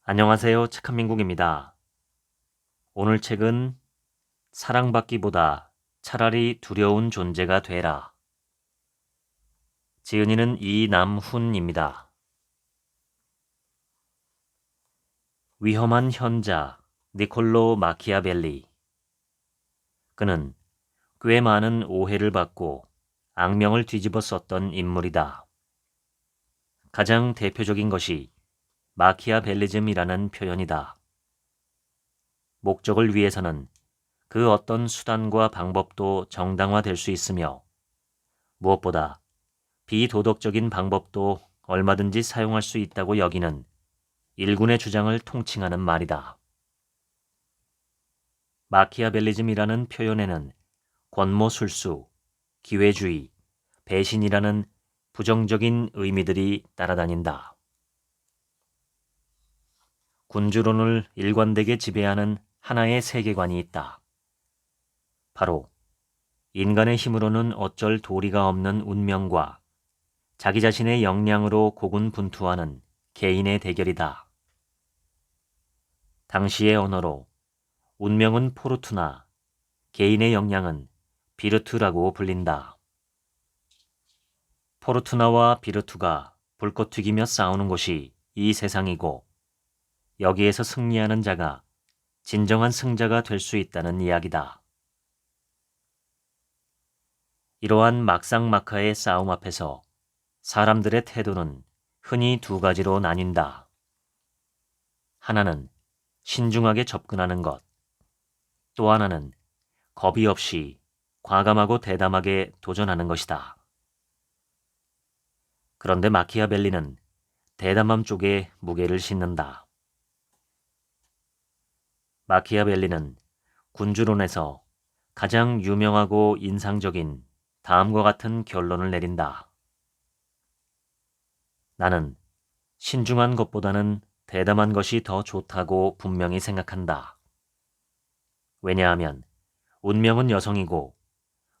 안녕하세요. 착한 민국입니다. 오늘 책은 사랑받기보다 차라리 두려운 존재가 되라. 지은이는 이남훈입니다. 위험한 현자 니콜로 마키아벨리. 그는 꽤 많은 오해를 받고 악명을 뒤집어 썼던 인물이다. 가장 대표적인 것이 마키아벨리즘이라는 표현이다. 목적을 위해서는 그 어떤 수단과 방법도 정당화될 수 있으며 무엇보다 비도덕적인 방법도 얼마든지 사용할 수 있다고 여기는 일군의 주장을 통칭하는 말이다. 마키아벨리즘이라는 표현에는 권모술수, 기회주의, 배신이라는 부정적인 의미들이 따라다닌다. 군주론을 일관되게 지배하는 하나의 세계관이 있다. 바로 인간의 힘으로는 어쩔 도리가 없는 운명과 자기 자신의 역량으로 고군분투하는 개인의 대결이다. 당시의 언어로 운명은 포르투나, 개인의 역량은 비르투라고 불린다. 포르투나와 비르투가 불꽃 튀기며 싸우는 곳이 이 세상이고 여기에서 승리하는 자가 진정한 승자가 될 수 있다는 이야기다. 이러한 막상막하의 싸움 앞에서 사람들의 태도는 흔히 두 가지로 나뉜다. 하나는 신중하게 접근하는 것, 또 하나는 겁이 없이 과감하고 대담하게 도전하는 것이다. 그런데 마키아벨리는 대담함 쪽에 무게를 싣는다. 마키아벨리는 군주론에서 가장 유명하고 인상적인 다음과 같은 결론을 내린다. 나는 신중한 것보다는 대담한 것이 더 좋다고 분명히 생각한다. 왜냐하면 운명은 여성이고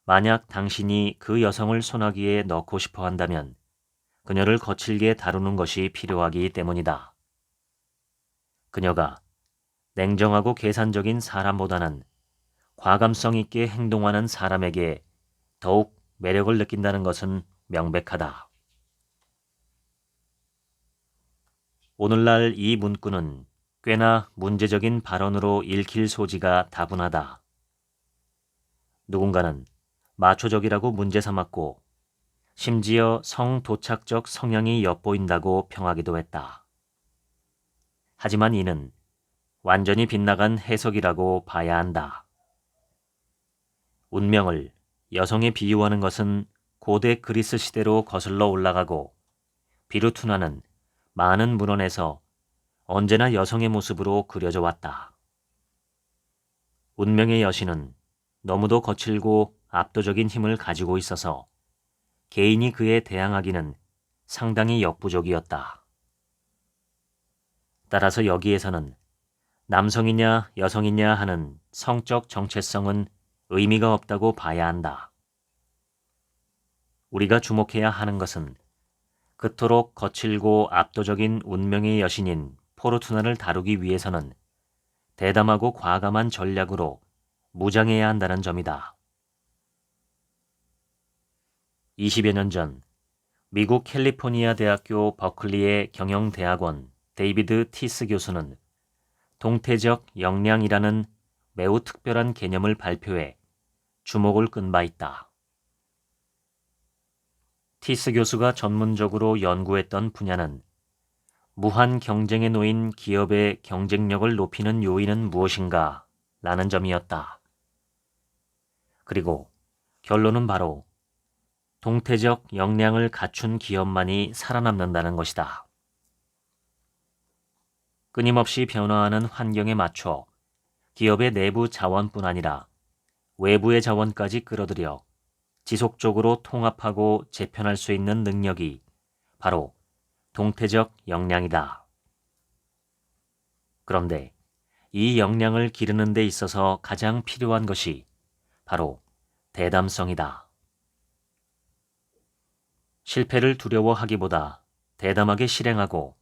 만약 당신이 그 여성을 손아귀에 넣고 싶어 한다면 그녀를 거칠게 다루는 것이 필요하기 때문이다. 그녀가 냉정하고 계산적인 사람보다는 과감성 있게 행동하는 사람에게 더욱 매력을 느낀다는 것은 명백하다. 오늘날 이 문구는 꽤나 문제적인 발언으로 읽힐 소지가 다분하다. 누군가는 마초적이라고 문제 삼았고 심지어 성도착적 성향이 엿보인다고 평하기도 했다. 하지만 이는 완전히 빗나간 해석이라고 봐야 한다. 운명을 여성에 비유하는 것은 고대 그리스 시대로 거슬러 올라가고 비루투나는 많은 문헌에서 언제나 여성의 모습으로 그려져 왔다. 운명의 여신은 너무도 거칠고 압도적인 힘을 가지고 있어서 개인이 그에 대항하기는 상당히 역부족이었다. 따라서 여기에서는 남성이냐 여성이냐 하는 성적 정체성은 의미가 없다고 봐야 한다. 우리가 주목해야 하는 것은 그토록 거칠고 압도적인 운명의 여신인 포르투나를 다루기 위해서는 대담하고 과감한 전략으로 무장해야 한다는 점이다. 20여 년 전 미국 캘리포니아 대학교 버클리의 경영대학원 데이비드 티스 교수는 동태적 역량이라는 매우 특별한 개념을 발표해 주목을 끈 바 있다. 티스 교수가 전문적으로 연구했던 분야는 무한 경쟁에 놓인 기업의 경쟁력을 높이는 요인은 무엇인가 라는 점이었다. 그리고 결론은 바로 동태적 역량을 갖춘 기업만이 살아남는다는 것이다. 끊임없이 변화하는 환경에 맞춰 기업의 내부 자원뿐 아니라 외부의 자원까지 끌어들여 지속적으로 통합하고 재편할 수 있는 능력이 바로 동태적 역량이다. 그런데 이 역량을 기르는 데 있어서 가장 필요한 것이 바로 대담성이다. 실패를 두려워하기보다 대담하게 실행하고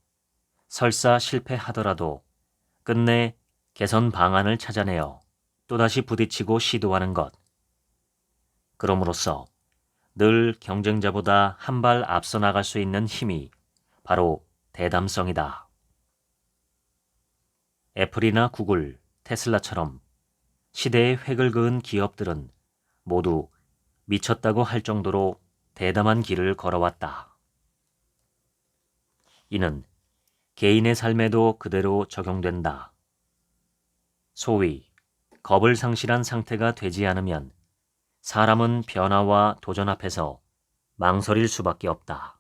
설사 실패하더라도 끝내 개선 방안을 찾아내어 또다시 부딪히고 시도하는 것. 그럼으로써 늘 경쟁자보다 한 발 앞서 나갈 수 있는 힘이 바로 대담성이다. 애플이나 구글, 테슬라처럼 시대의 획을 그은 기업들은 모두 미쳤다고 할 정도로 대담한 길을 걸어왔다. 이는 개인의 삶에도 그대로 적용된다. 소위 겁을 상실한 상태가 되지 않으면 사람은 변화와 도전 앞에서 망설일 수밖에 없다.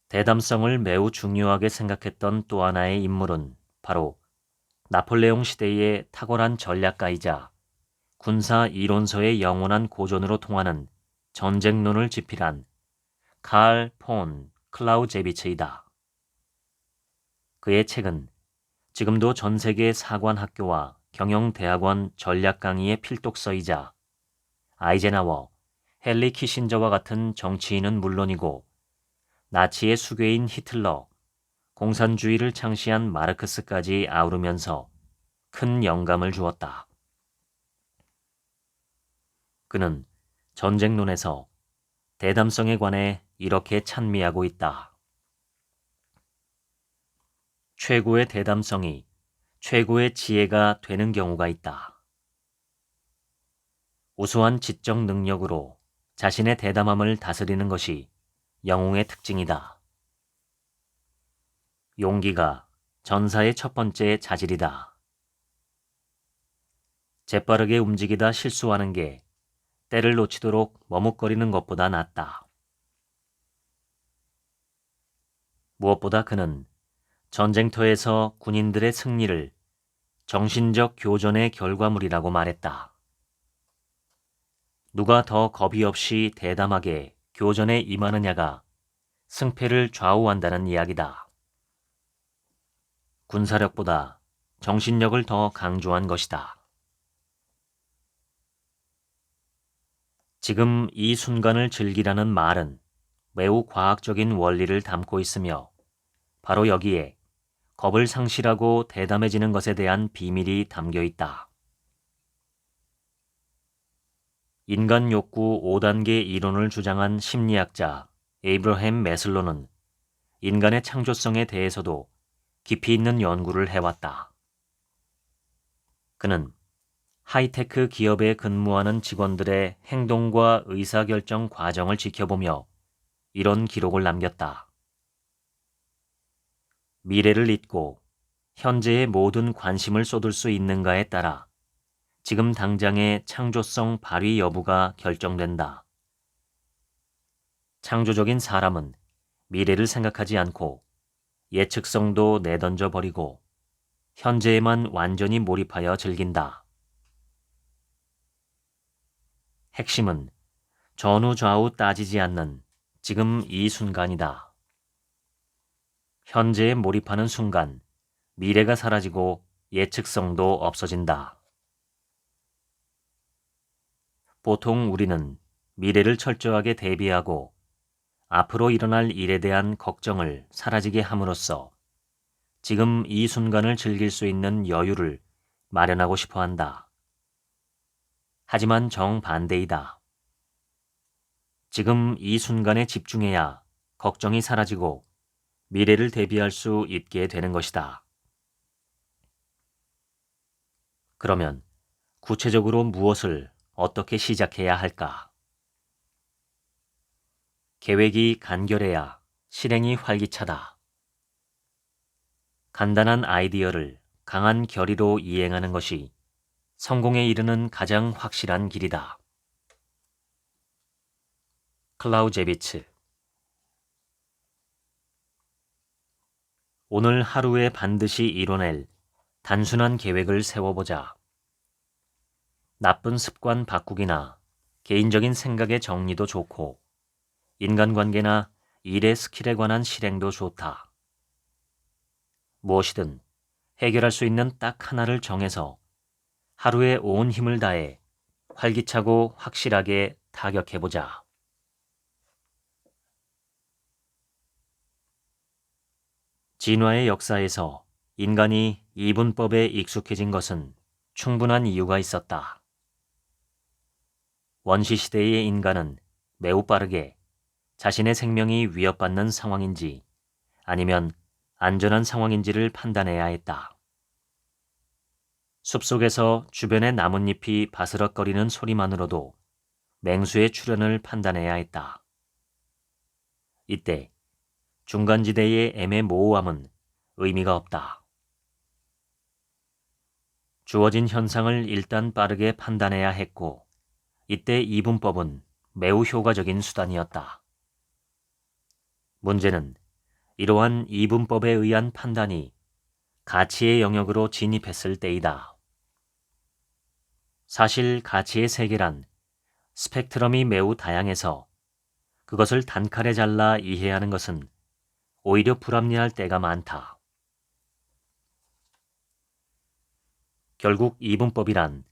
대담성을 매우 중요하게 생각했던 또 하나의 인물은 바로 나폴레옹 시대의 탁월한 전략가이자 군사 이론서의 영원한 고전으로 통하는 전쟁론을 집필한 칼 폰 클라우제비츠이다. 그의 책은 지금도 전 세계 사관학교와 경영대학원 전략 강의의 필독서이자 아이젠하워, 헨리 키신저와 같은 정치인은 물론이고 나치의 수괴인 히틀러, 공산주의를 창시한 마르크스까지 아우르면서 큰 영감을 주었다. 그는 전쟁론에서 대담성에 관해 이렇게 찬미하고 있다. 최고의 대담성이 최고의 지혜가 되는 경우가 있다. 우수한 지적 능력으로 자신의 대담함을 다스리는 것이 영웅의 특징이다. 용기가 전사의 첫 번째 자질이다. 재빠르게 움직이다 실수하는 게 때를 놓치도록 머뭇거리는 것보다 낫다. 무엇보다 그는 전쟁터에서 군인들의 승리를 정신적 교전의 결과물이라고 말했다. 누가 더 겁이 없이 대담하게 교전에 임하느냐가 승패를 좌우한다는 이야기다. 군사력보다 정신력을 더 강조한 것이다. 지금 이 순간을 즐기라는 말은 매우 과학적인 원리를 담고 있으며 바로 여기에 겁을 상실하고 대담해지는 것에 대한 비밀이 담겨 있다. 인간 욕구 5단계 이론을 주장한 심리학자 에이브러햄 매슬로는 인간의 창조성에 대해서도 깊이 있는 연구를 해왔다. 그는 하이테크 기업에 근무하는 직원들의 행동과 의사결정 과정을 지켜보며 이런 기록을 남겼다. 미래를 잇고 현재의 모든 관심을 쏟을 수 있는가에 따라 지금 당장의 창조성 발휘 여부가 결정된다. 창조적인 사람은 미래를 생각하지 않고 예측성도 내던져 버리고 현재에만 완전히 몰입하여 즐긴다. 핵심은 전후 좌우 따지지 않는 지금 이 순간이다. 현재에 몰입하는 순간 미래가 사라지고 예측성도 없어진다. 보통 우리는 미래를 철저하게 대비하고 앞으로 일어날 일에 대한 걱정을 사라지게 함으로써 지금 이 순간을 즐길 수 있는 여유를 마련하고 싶어 한다. 하지만 정반대이다. 지금 이 순간에 집중해야 걱정이 사라지고 미래를 대비할 수 있게 되는 것이다. 그러면 구체적으로 무엇을 어떻게 시작해야 할까? 계획이 간결해야 실행이 활기차다. 간단한 아이디어를 강한 결의로 이행하는 것이 성공에 이르는 가장 확실한 길이다. 클라우제비츠. 오늘 하루에 반드시 이뤄낼 단순한 계획을 세워보자. 나쁜 습관 바꾸기나 개인적인 생각의 정리도 좋고 인간관계나 일의 스킬에 관한 실행도 좋다. 무엇이든 해결할 수 있는 딱 하나를 정해서 하루에 온 힘을 다해 활기차고 확실하게 타격해보자. 진화의 역사에서 인간이 이분법에 익숙해진 것은 충분한 이유가 있었다. 원시시대의 인간은 매우 빠르게 자신의 생명이 위협받는 상황인지 아니면 안전한 상황인지를 판단해야 했다. 숲속에서 주변의 나뭇잎이 바스럭거리는 소리만으로도 맹수의 출현을 판단해야 했다. 이때 중간지대의 애매모호함은 의미가 없다. 주어진 현상을 일단 빠르게 판단해야 했고, 이때 이분법은 매우 효과적인 수단이었다. 문제는 이러한 이분법에 의한 판단이 가치의 영역으로 진입했을 때이다. 사실 가치의 세계란 스펙트럼이 매우 다양해서 그것을 단칼에 잘라 이해하는 것은 오히려 불합리할 때가 많다. 결국 이분법이란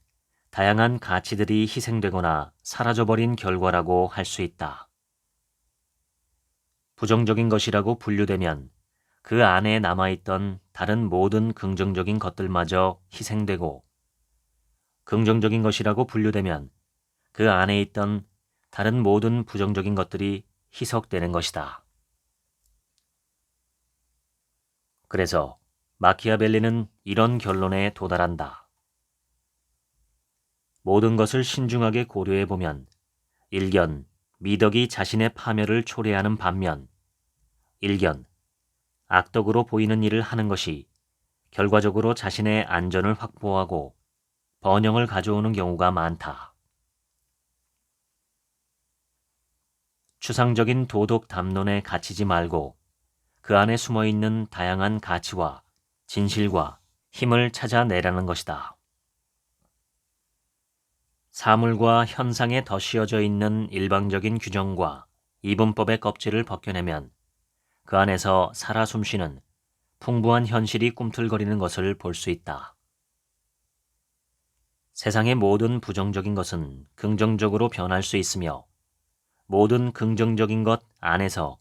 다양한 가치들이 희생되거나 사라져버린 결과라고 할 수 있다. 부정적인 것이라고 분류되면 그 안에 남아있던 다른 모든 긍정적인 것들마저 희생되고, 긍정적인 것이라고 분류되면 그 안에 있던 다른 모든 부정적인 것들이 희석되는 것이다. 그래서 마키아벨리는 이런 결론에 도달한다. 모든 것을 신중하게 고려해보면 일견 미덕이 자신의 파멸을 초래하는 반면 일견 악덕으로 보이는 일을 하는 것이 결과적으로 자신의 안전을 확보하고 번영을 가져오는 경우가 많다. 추상적인 도덕 담론에 갇히지 말고 그 안에 숨어있는 다양한 가치와 진실과 힘을 찾아내라는 것이다. 사물과 현상에 덧씌어져 있는 일방적인 규정과 이분법의 껍질을 벗겨내면 그 안에서 살아 숨쉬는 풍부한 현실이 꿈틀거리는 것을 볼 수 있다. 세상의 모든 부정적인 것은 긍정적으로 변할 수 있으며 모든 긍정적인 것 안에서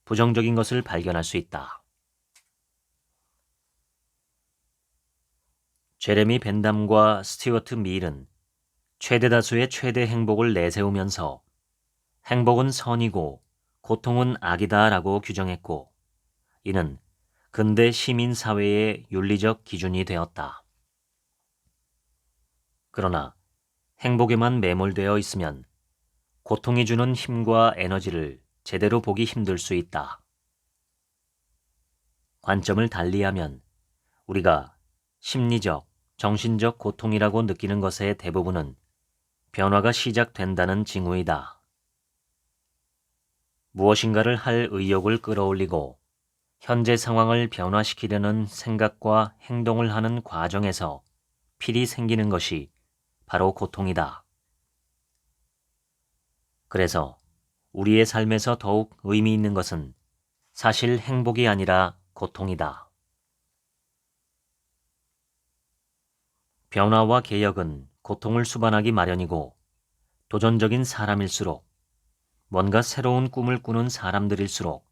부정적인 것을 발견할 수 있다. 제레미 벤담과 스튜어트 밀은 최대 다수의 최대 행복을 내세우면서 행복은 선이고 고통은 악이다라고 규정했고, 이는 근대 시민사회의 윤리적 기준이 되었다. 그러나 행복에만 매몰되어 있으면 고통이 주는 힘과 에너지를 제대로 보기 힘들 수 있다. 관점을 달리하면 우리가 심리적, 정신적 고통이라고 느끼는 것의 대부분은 변화가 시작된다는 징후이다. 무엇인가를 할 의욕을 끌어올리고 현재 상황을 변화시키려는 생각과 행동을 하는 과정에서 필히 생기는 것이 바로 고통이다. 그래서 우리의 삶에서 더욱 의미 있는 것은 사실 행복이 아니라 고통이다. 변화와 개혁은 고통을 수반하기 마련이고, 도전적인 사람일수록, 뭔가 새로운 꿈을 꾸는 사람들일수록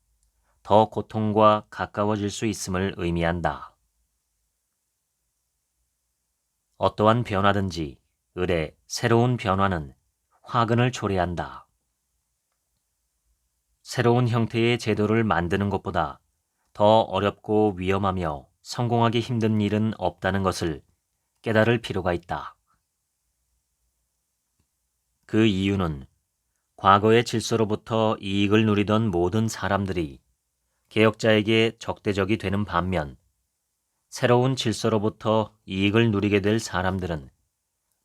더 고통과 가까워질 수 있음을 의미한다. 어떠한 변화든지 의례 새로운 변화는 화근을 초래한다. 새로운 형태의 제도를 만드는 것보다 더 어렵고 위험하며 성공하기 힘든 일은 없다는 것을 깨달을 필요가 있다. 그 이유는 과거의 질서로부터 이익을 누리던 모든 사람들이 개혁자에게 적대적이 되는 반면 새로운 질서로부터 이익을 누리게 될 사람들은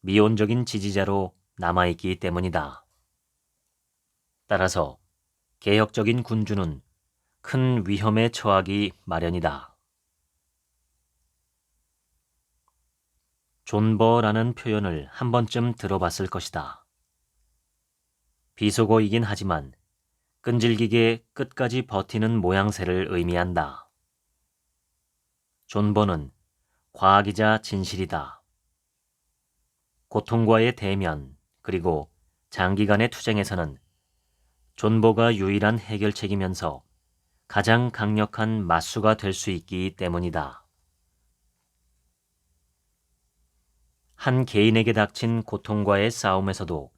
미온적인 지지자로 남아있기 때문이다. 따라서 개혁적인 군주는 큰 위험에 처하기 마련이다. 존버라는 표현을 한 번쯤 들어봤을 것이다. 비속어이긴 하지만 끈질기게 끝까지 버티는 모양새를 의미한다. 존버는 과학이자 진실이다. 고통과의 대면 그리고 장기간의 투쟁에서는 존버가 유일한 해결책이면서 가장 강력한 맞수가 될 수 있기 때문이다. 한 개인에게 닥친 고통과의 싸움에서도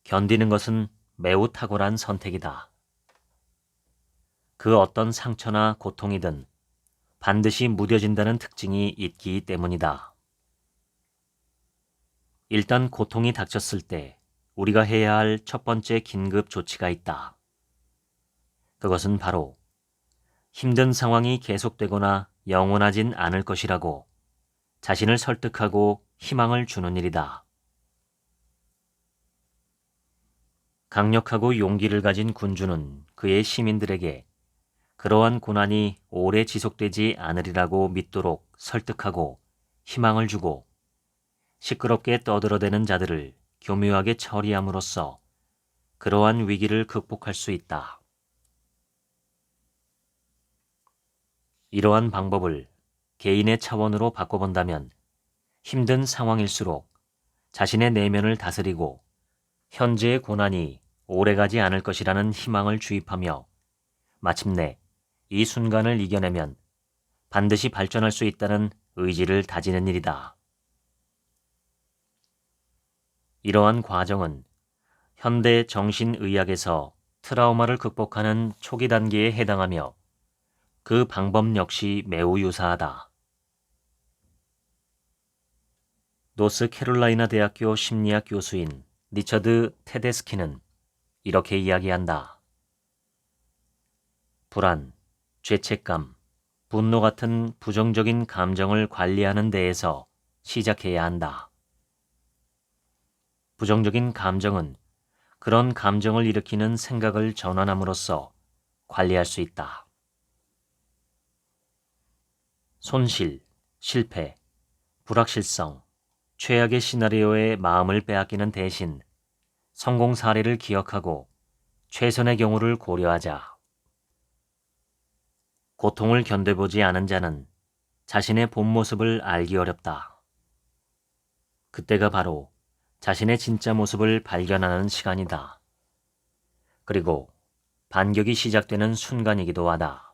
견디는 것은 매우 탁월한 선택이다. 그 어떤 상처나 고통이든 반드시 무뎌진다는 특징이 있기 때문이다. 일단 고통이 닥쳤을 때 우리가 해야 할 첫 번째 긴급 조치가 있다. 그것은 바로 힘든 상황이 계속되거나 영원하진 않을 것이라고 자신을 설득하고 희망을 주는 일이다. 강력하고 용기를 가진 군주는 그의 시민들에게 그러한 고난이 오래 지속되지 않으리라고 믿도록 설득하고 희망을 주고 시끄럽게 떠들어대는 자들을 교묘하게 처리함으로써 그러한 위기를 극복할 수 있다. 이러한 방법을 개인의 차원으로 바꿔본다면 힘든 상황일수록 자신의 내면을 다스리고 현재의 고난이 오래가지 않을 것이라는 희망을 주입하며 마침내 이 순간을 이겨내면 반드시 발전할 수 있다는 의지를 다지는 일이다. 이러한 과정은 현대 정신의학에서 트라우마를 극복하는 초기 단계에 해당하며 그 방법 역시 매우 유사하다. 노스캐롤라이나 대학교 심리학 교수인 리처드 테데스키는 이렇게 이야기한다. 불안, 죄책감, 분노 같은 부정적인 감정을 관리하는 데에서 시작해야 한다. 부정적인 감정은 그런 감정을 일으키는 생각을 전환함으로써 관리할 수 있다. 손실, 실패, 불확실성, 최악의 시나리오에 마음을 빼앗기는 대신 성공 사례를 기억하고 최선의 경우를 고려하자. 고통을 견뎌보지 않은 자는 자신의 본 모습을 알기 어렵다. 그때가 바로 자신의 진짜 모습을 발견하는 시간이다. 그리고 반격이 시작되는 순간이기도 하다.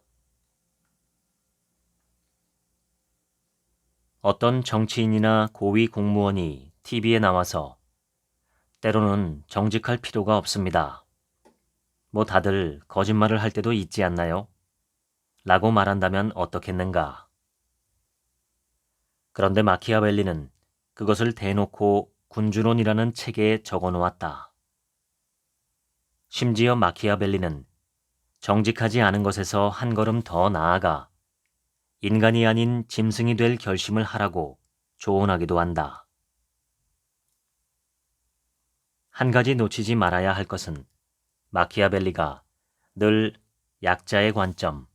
어떤 정치인이나 고위 공무원이 TV에 나와서 때로는 정직할 필요가 없습니다. 뭐 다들 거짓말을 할 때도 있지 않나요? 라고 말한다면 어떻겠는가? 그런데 마키아벨리는 그것을 대놓고 군주론이라는 책에 적어 놓았다. 심지어 마키아벨리는 정직하지 않은 것에서 한 걸음 더 나아가 인간이 아닌 짐승이 될 결심을 하라고 조언하기도 한다. 한 가지 놓치지 말아야 할 것은 마키아벨리가 늘 약자의 관점,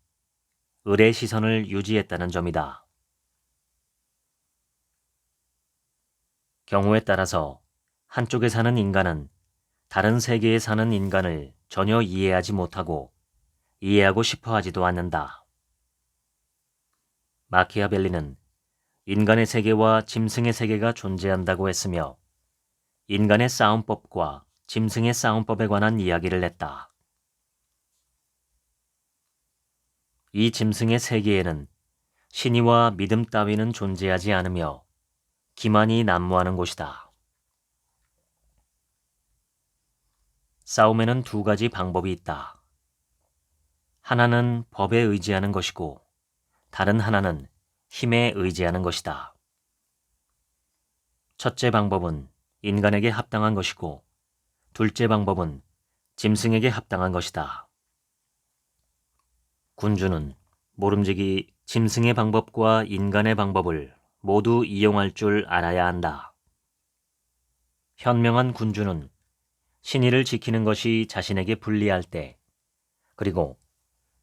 을의 시선을 유지했다는 점이다. 경우에 따라서 한쪽에 사는 인간은 다른 세계에 사는 인간을 전혀 이해하지 못하고 이해하고 싶어 하지도 않는다. 마키아벨리는 인간의 세계와 짐승의 세계가 존재한다고 했으며 인간의 싸움법과 짐승의 싸움법에 관한 이야기를 했다. 이 짐승의 세계에는 신의와 믿음 따위는 존재하지 않으며 기만이 난무하는 곳이다. 싸움에는 두 가지 방법이 있다. 하나는 법에 의지하는 것이고 다른 하나는 힘에 의지하는 것이다. 첫째 방법은 인간에게 합당한 것이고 둘째 방법은 짐승에게 합당한 것이다. 군주는 모름지기 짐승의 방법과 인간의 방법을 모두 이용할 줄 알아야 한다. 현명한 군주는 신의를 지키는 것이 자신에게 불리할 때, 그리고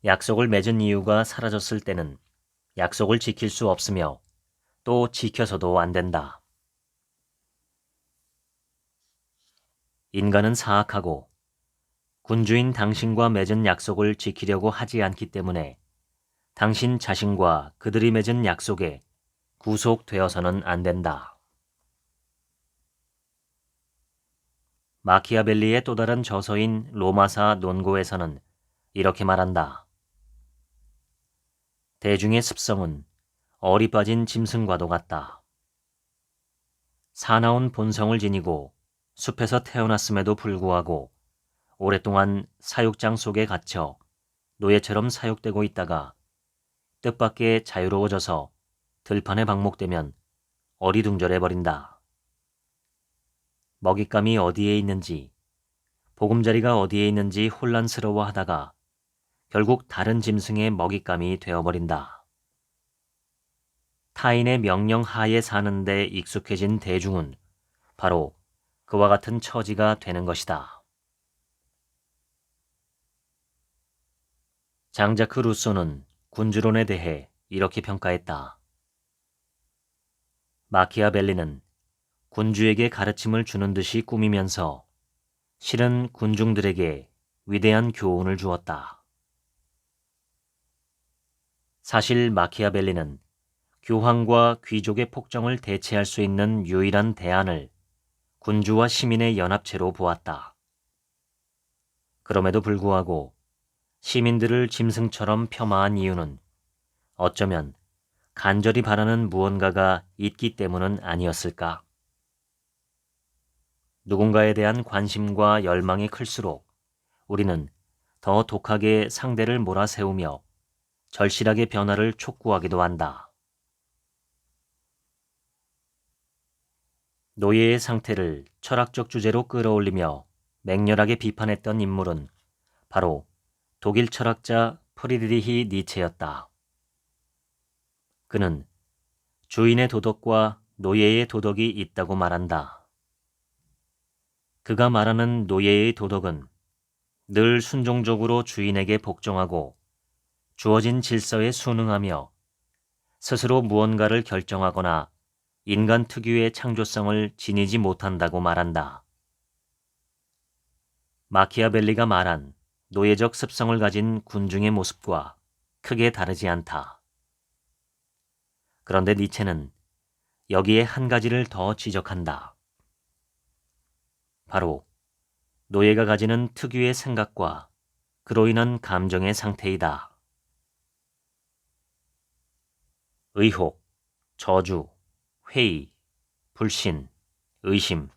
약속을 맺은 이유가 사라졌을 때는 약속을 지킬 수 없으며 또 지켜서도 안 된다. 인간은 사악하고 군주인 당신과 맺은 약속을 지키려고 하지 않기 때문에 당신 자신과 그들이 맺은 약속에 구속되어서는 안 된다. 마키아벨리의 또 다른 저서인 로마사 논고에서는 이렇게 말한다. 대중의 습성은 얼이 빠진 짐승과도 같다. 사나운 본성을 지니고 숲에서 태어났음에도 불구하고 오랫동안 사육장 속에 갇혀 노예처럼 사육되고 있다가 뜻밖의 자유로워져서 들판에 방목되면 어리둥절해버린다. 먹잇감이 어디에 있는지, 보금자리가 어디에 있는지 혼란스러워하다가 결국 다른 짐승의 먹잇감이 되어버린다. 타인의 명령 하에 사는데 익숙해진 대중은 바로 그와 같은 처지가 되는 것이다. 장자크 루소는 군주론에 대해 이렇게 평가했다. 마키아벨리는 군주에게 가르침을 주는 듯이 꾸미면서 실은 군중들에게 위대한 교훈을 주었다. 사실 마키아벨리는 교황과 귀족의 폭정을 대체할 수 있는 유일한 대안을 군주와 시민의 연합체로 보았다. 그럼에도 불구하고 시민들을 짐승처럼 폄하한 이유는 어쩌면 간절히 바라는 무언가가 있기 때문은 아니었을까? 누군가에 대한 관심과 열망이 클수록 우리는 더 독하게 상대를 몰아세우며 절실하게 변화를 촉구하기도 한다. 노예의 상태를 철학적 주제로 끌어올리며 맹렬하게 비판했던 인물은 바로 독일 철학자 프리드리히 니체였다. 그는 주인의 도덕과 노예의 도덕이 있다고 말한다. 그가 말하는 노예의 도덕은 늘 순종적으로 주인에게 복종하고 주어진 질서에 순응하며 스스로 무언가를 결정하거나 인간 특유의 창조성을 지니지 못한다고 말한다. 마키아벨리가 말한 노예적 습성을 가진 군중의 모습과 크게 다르지 않다. 그런데 니체는 여기에 한 가지를 더 지적한다. 바로 노예가 가지는 특유의 생각과 그로 인한 감정의 상태이다. 의혹, 저주, 회의, 불신, 의심.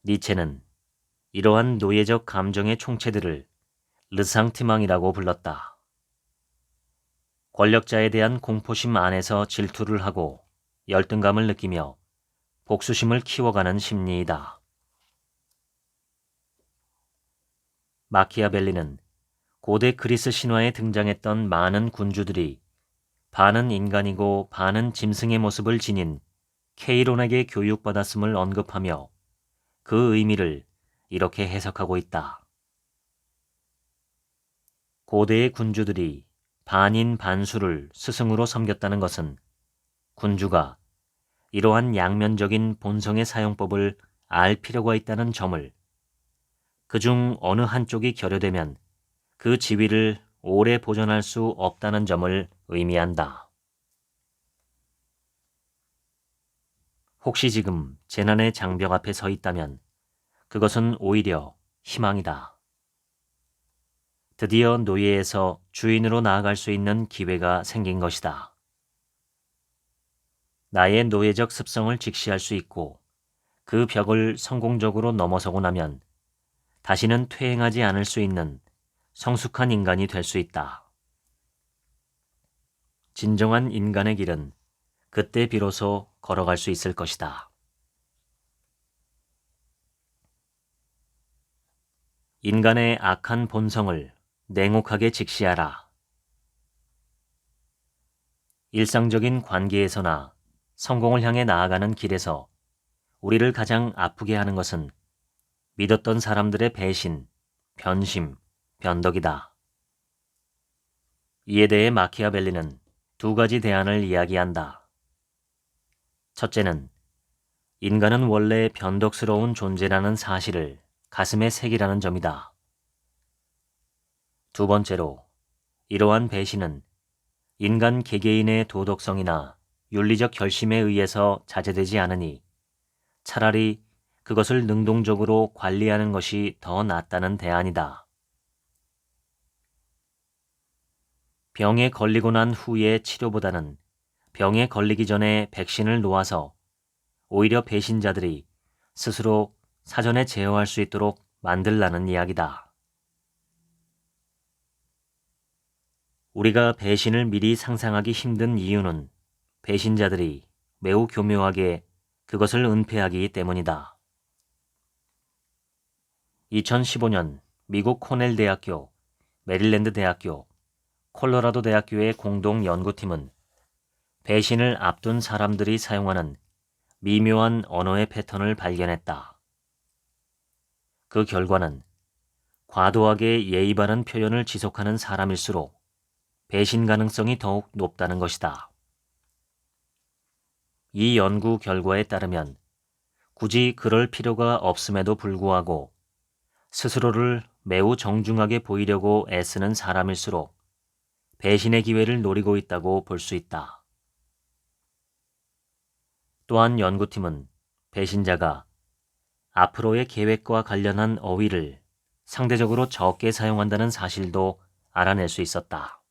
니체는 이러한 노예적 감정의 총체들을 르상티망이라고 불렀다. 권력자에 대한 공포심 안에서 질투를 하고 열등감을 느끼며 복수심을 키워가는 심리이다. 마키아벨리는 고대 그리스 신화에 등장했던 많은 군주들이 반은 인간이고 반은 짐승의 모습을 지닌 케이론에게 교육받았음을 언급하며 그 의미를 이렇게 해석하고 있다. 고대의 군주들이 반인 반수를 스승으로 섬겼다는 것은 군주가 이러한 양면적인 본성의 사용법을 알 필요가 있다는 점을, 그중 어느 한쪽이 결여되면 그 지위를 오래 보존할 수 없다는 점을 의미한다. 혹시 지금 재난의 장벽 앞에 서 있다면 그것은 오히려 희망이다. 드디어 노예에서 주인으로 나아갈 수 있는 기회가 생긴 것이다. 나의 노예적 습성을 직시할 수 있고 그 벽을 성공적으로 넘어서고 나면 다시는 퇴행하지 않을 수 있는 성숙한 인간이 될 수 있다. 진정한 인간의 길은 그때 비로소 걸어갈 수 있을 것이다. 인간의 악한 본성을 냉혹하게 직시하라. 일상적인 관계에서나 성공을 향해 나아가는 길에서 우리를 가장 아프게 하는 것은 믿었던 사람들의 배신, 변심, 변덕이다. 이에 대해 마키아벨리는 두 가지 대안을 이야기한다. 첫째는 인간은 원래 변덕스러운 존재라는 사실을 가슴에 새기라는 점이다. 두 번째로 이러한 배신은 인간 개개인의 도덕성이나 윤리적 결심에 의해서 자제되지 않으니 차라리 그것을 능동적으로 관리하는 것이 더 낫다는 대안이다. 병에 걸리고 난 후의 치료보다는 병에 걸리기 전에 백신을 놓아서 오히려 배신자들이 스스로 사전에 제어할 수 있도록 만들라는 이야기다. 우리가 배신을 미리 상상하기 힘든 이유는 배신자들이 매우 교묘하게 그것을 은폐하기 때문이다. 2015년 미국 코넬 대학교, 메릴랜드 대학교, 콜로라도 대학교의 공동 연구팀은 배신을 앞둔 사람들이 사용하는 미묘한 언어의 패턴을 발견했다. 그 결과는 과도하게 예의 바른 표현을 지속하는 사람일수록 배신 가능성이 더욱 높다는 것이다. 이 연구 결과에 따르면 굳이 그럴 필요가 없음에도 불구하고 스스로를 매우 정중하게 보이려고 애쓰는 사람일수록 배신의 기회를 노리고 있다고 볼 수 있다. 또한 연구팀은 배신자가 앞으로의 계획과 관련한 어휘를 상대적으로 적게 사용한다는 사실도 알아낼 수 있었다.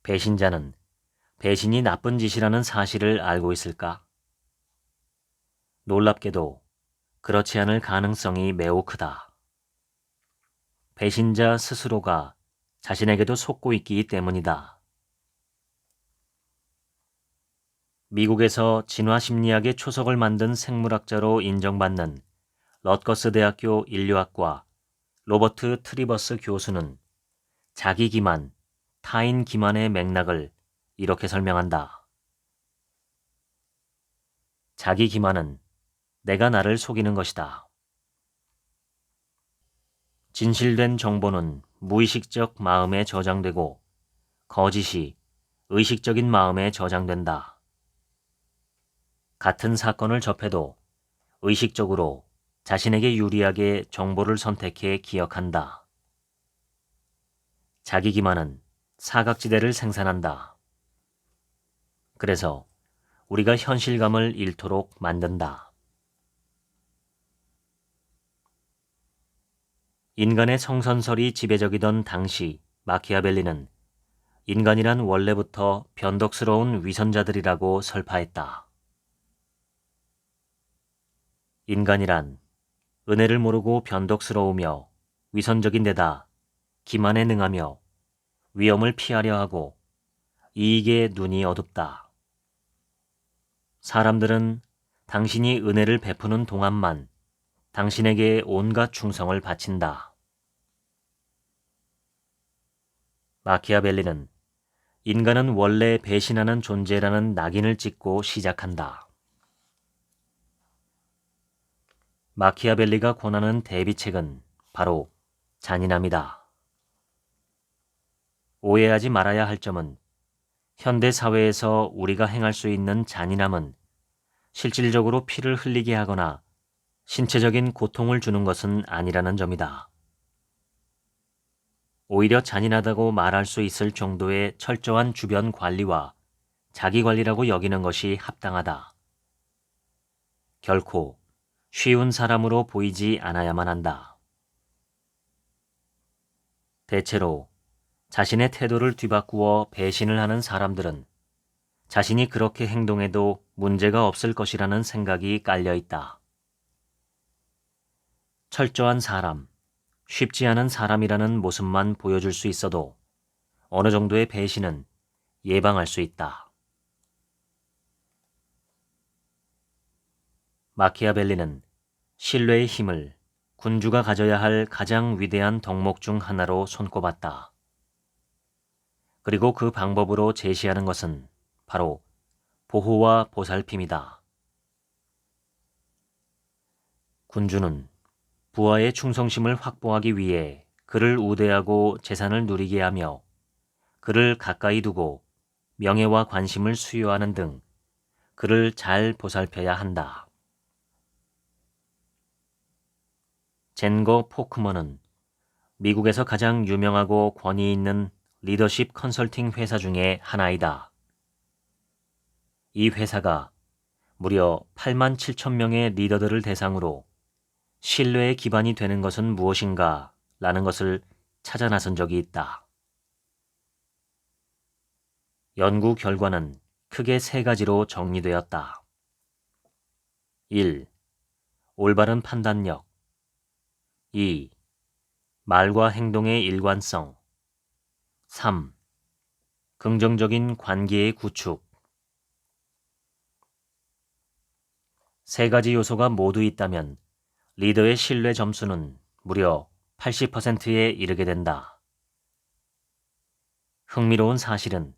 배신자는 배신이 나쁜 짓이라는 사실을 알고 있을까? 놀랍게도 그렇지 않을 가능성이 매우 크다. 배신자 스스로가 자신에게도 속고 있기 때문이다. 미국에서 진화심리학의 초석을 만든 생물학자로 인정받는 럿거스 대학교 인류학과 로버트 트리버스 교수는 자기 기만, 타인 기만의 맥락을 이렇게 설명한다. 자기 기만은 내가 나를 속이는 것이다. 진실된 정보는 무의식적 마음에 저장되고 거짓이 의식적인 마음에 저장된다. 같은 사건을 접해도 의식적으로 자신에게 유리하게 정보를 선택해 기억한다. 자기 기만은 사각지대를 생산한다. 그래서 우리가 현실감을 잃도록 만든다. 인간의 성선설이 지배적이던 당시 마키아벨리는 인간이란 원래부터 변덕스러운 위선자들이라고 설파했다. 인간이란 은혜를 모르고 변덕스러우며 위선적인 데다 기만에 능하며 위험을 피하려 하고 이익에 눈이 어둡다. 사람들은 당신이 은혜를 베푸는 동안만 당신에게 온갖 충성을 바친다. 마키아벨리는 인간은 원래 배신하는 존재라는 낙인을 찍고 시작한다. 마키아벨리가 권하는 대비책은 바로 잔인함이다. 오해하지 말아야 할 점은 현대 사회에서 우리가 행할 수 있는 잔인함은 실질적으로 피를 흘리게 하거나 신체적인 고통을 주는 것은 아니라는 점이다. 오히려 잔인하다고 말할 수 있을 정도의 철저한 주변 관리와 자기 관리라고 여기는 것이 합당하다. 결코 쉬운 사람으로 보이지 않아야만 한다. 대체로 자신의 태도를 뒤바꾸어 배신을 하는 사람들은 자신이 그렇게 행동해도 문제가 없을 것이라는 생각이 깔려 있다. 철저한 사람, 쉽지 않은 사람이라는 모습만 보여줄 수 있어도 어느 정도의 배신은 예방할 수 있다. 마키아벨리는 신뢰의 힘을 군주가 가져야 할 가장 위대한 덕목 중 하나로 손꼽았다. 그리고 그 방법으로 제시하는 것은 바로 보호와 보살핌이다. 군주는 부하의 충성심을 확보하기 위해 그를 우대하고 재산을 누리게 하며 그를 가까이 두고 명예와 관심을 수여하는 등 그를 잘 보살펴야 한다. 젠거 포크먼은 미국에서 가장 유명하고 권위 있는 리더십 컨설팅 회사 중에 하나이다. 이 회사가 무려 8만 7천 명의 리더들을 대상으로 신뢰의 기반이 되는 것은 무엇인가 라는 것을 찾아 나선 적이 있다. 연구 결과는 크게 세 가지로 정리되었다. 1. 올바른 판단력. 2. 말과 행동의 일관성. 3. 긍정적인 관계의 구축. 세 가지 요소가 모두 있다면 리더의 신뢰 점수는 무려 80%에 이르게 된다. 흥미로운 사실은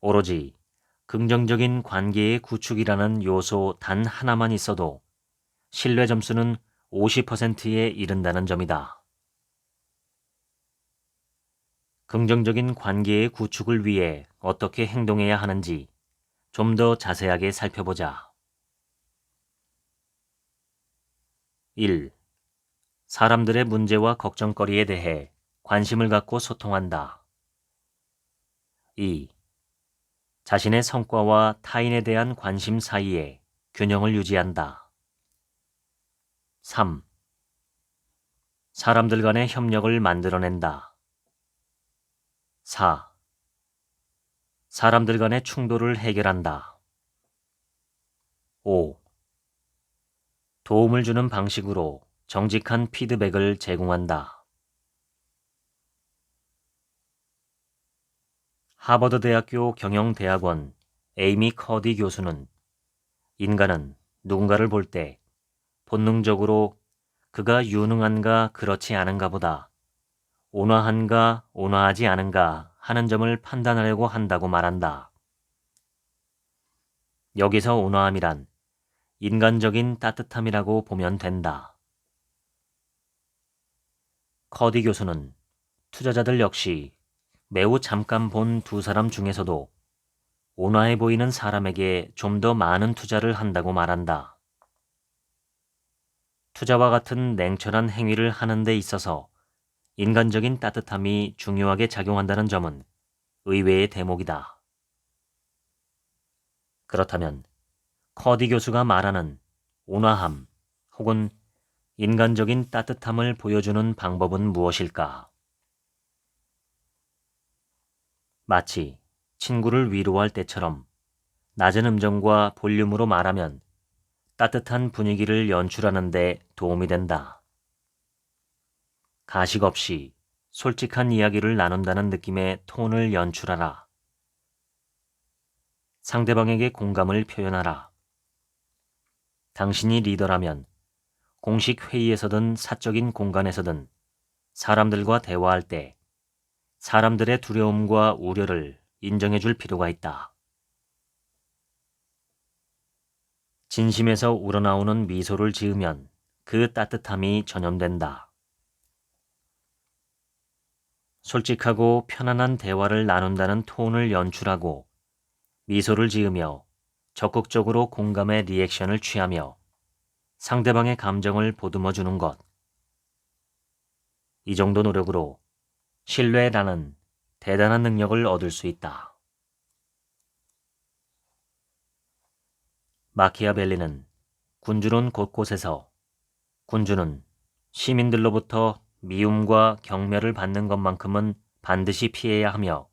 오로지 긍정적인 관계의 구축이라는 요소 단 하나만 있어도 신뢰 점수는 50%에 이른다는 점이다. 긍정적인 관계의 구축을 위해 어떻게 행동해야 하는지 좀 더 자세하게 살펴보자. 1. 사람들의 문제와 걱정거리에 대해 관심을 갖고 소통한다. 2. 자신의 성과와 타인에 대한 관심 사이에 균형을 유지한다. 3. 사람들 간의 협력을 만들어낸다. 4. 사람들 간의 충돌을 해결한다. 5. 도움을 주는 방식으로 정직한 피드백을 제공한다. 하버드대학교 경영대학원 에이미 커디 교수는 인간은 누군가를 볼 때 본능적으로 그가 유능한가 그렇지 않은가 보다 온화한가 온화하지 않은가 하는 점을 판단하려고 한다고 말한다. 여기서 온화함이란 인간적인 따뜻함이라고 보면 된다. 커디 교수는 투자자들 역시 매우 잠깐 본 두 사람 중에서도 온화해 보이는 사람에게 좀 더 많은 투자를 한다고 말한다. 투자와 같은 냉철한 행위를 하는 데 있어서 인간적인 따뜻함이 중요하게 작용한다는 점은 의외의 대목이다. 그렇다면 커디 교수가 말하는 온화함 혹은 인간적인 따뜻함을 보여주는 방법은 무엇일까? 마치 친구를 위로할 때처럼 낮은 음정과 볼륨으로 말하면 따뜻한 분위기를 연출하는 데 도움이 된다. 가식 없이 솔직한 이야기를 나눈다는 느낌의 톤을 연출하라. 상대방에게 공감을 표현하라. 당신이 리더라면 공식 회의에서든 사적인 공간에서든 사람들과 대화할 때 사람들의 두려움과 우려를 인정해 줄 필요가 있다. 진심에서 우러나오는 미소를 지으면 그 따뜻함이 전염된다. 솔직하고 편안한 대화를 나눈다는 톤을 연출하고 미소를 지으며 적극적으로 공감의 리액션을 취하며 상대방의 감정을 보듬어 주는 것. 이 정도 노력으로 신뢰라는 대단한 능력을 얻을 수 있다. 마키아벨리는 군주론 곳곳에서 군주는 시민들로부터 미움과 경멸을 받는 것만큼은 반드시 피해야 하며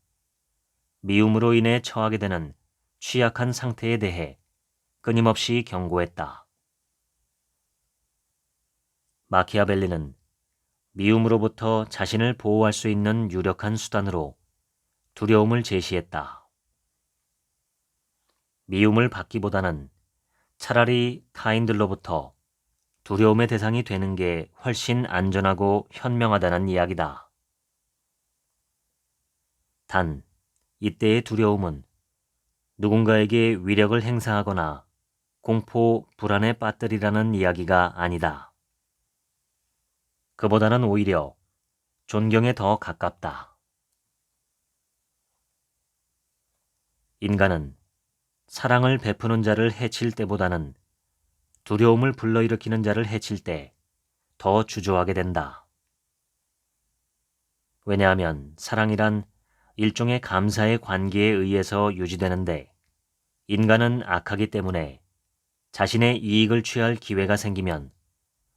미움으로 인해 처하게 되는 취약한 상태에 대해 끊임없이 경고했다. 마키아벨리는 미움으로부터 자신을 보호할 수 있는 유력한 수단으로 두려움을 제시했다. 미움을 받기보다는 차라리 타인들로부터 두려움의 대상이 되는 게 훨씬 안전하고 현명하다는 이야기다. 단, 이때의 두려움은 누군가에게 위력을 행사하거나 공포, 불안에 빠뜨리라는 이야기가 아니다. 그보다는 오히려 존경에 더 가깝다. 인간은 사랑을 베푸는 자를 해칠 때보다는 두려움을 불러일으키는 자를 해칠 때 더 주저하게 된다. 왜냐하면 사랑이란 일종의 감사의 관계에 의해서 유지되는데 인간은 악하기 때문에 자신의 이익을 취할 기회가 생기면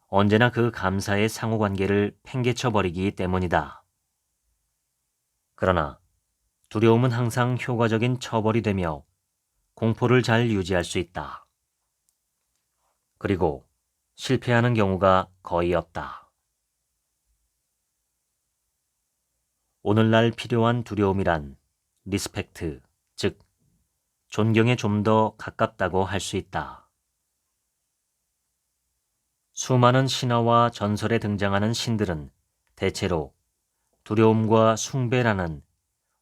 언제나 그 감사의 상호관계를 팽개쳐 버리기 때문이다. 그러나 두려움은 항상 효과적인 처벌이 되며 공포를 잘 유지할 수 있다. 그리고 실패하는 경우가 거의 없다. 오늘날 필요한 두려움이란 리스펙트, 즉 존경에 좀 더 가깝다고 할 수 있다. 수많은 신화와 전설에 등장하는 신들은 대체로 두려움과 숭배라는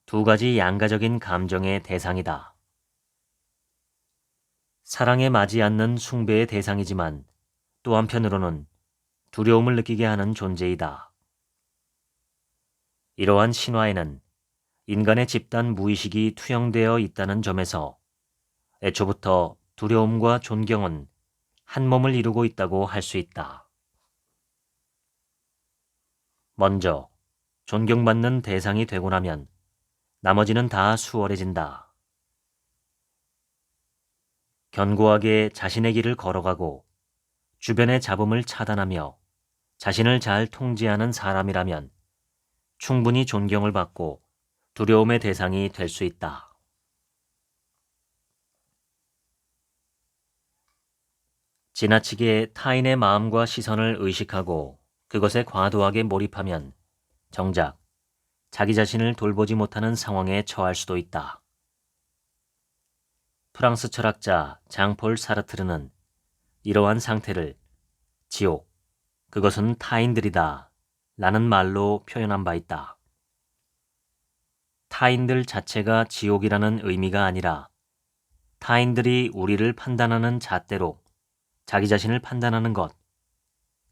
두 가지 양가적인 감정의 대상이다. 사랑에 맞지 않는 숭배의 대상이지만 또 한편으로는 두려움을 느끼게 하는 존재이다. 이러한 신화에는 인간의 집단 무의식이 투영되어 있다는 점에서 애초부터 두려움과 존경은 한 몸을 이루고 있다고 할 수 있다. 먼저 존경받는 대상이 되고 나면 나머지는 다 수월해진다. 견고하게 자신의 길을 걸어가고 주변의 잡음을 차단하며 자신을 잘 통제하는 사람이라면 충분히 존경을 받고 두려움의 대상이 될 수 있다. 지나치게 타인의 마음과 시선을 의식하고 그것에 과도하게 몰입하면 정작 자기 자신을 돌보지 못하는 상황에 처할 수도 있다. 프랑스 철학자 장폴 사르트르는 이러한 상태를 지옥, 그것은 타인들이다 라는 말로 표현한 바 있다. 타인들 자체가 지옥이라는 의미가 아니라 타인들이 우리를 판단하는 잣대로 자기 자신을 판단하는 것,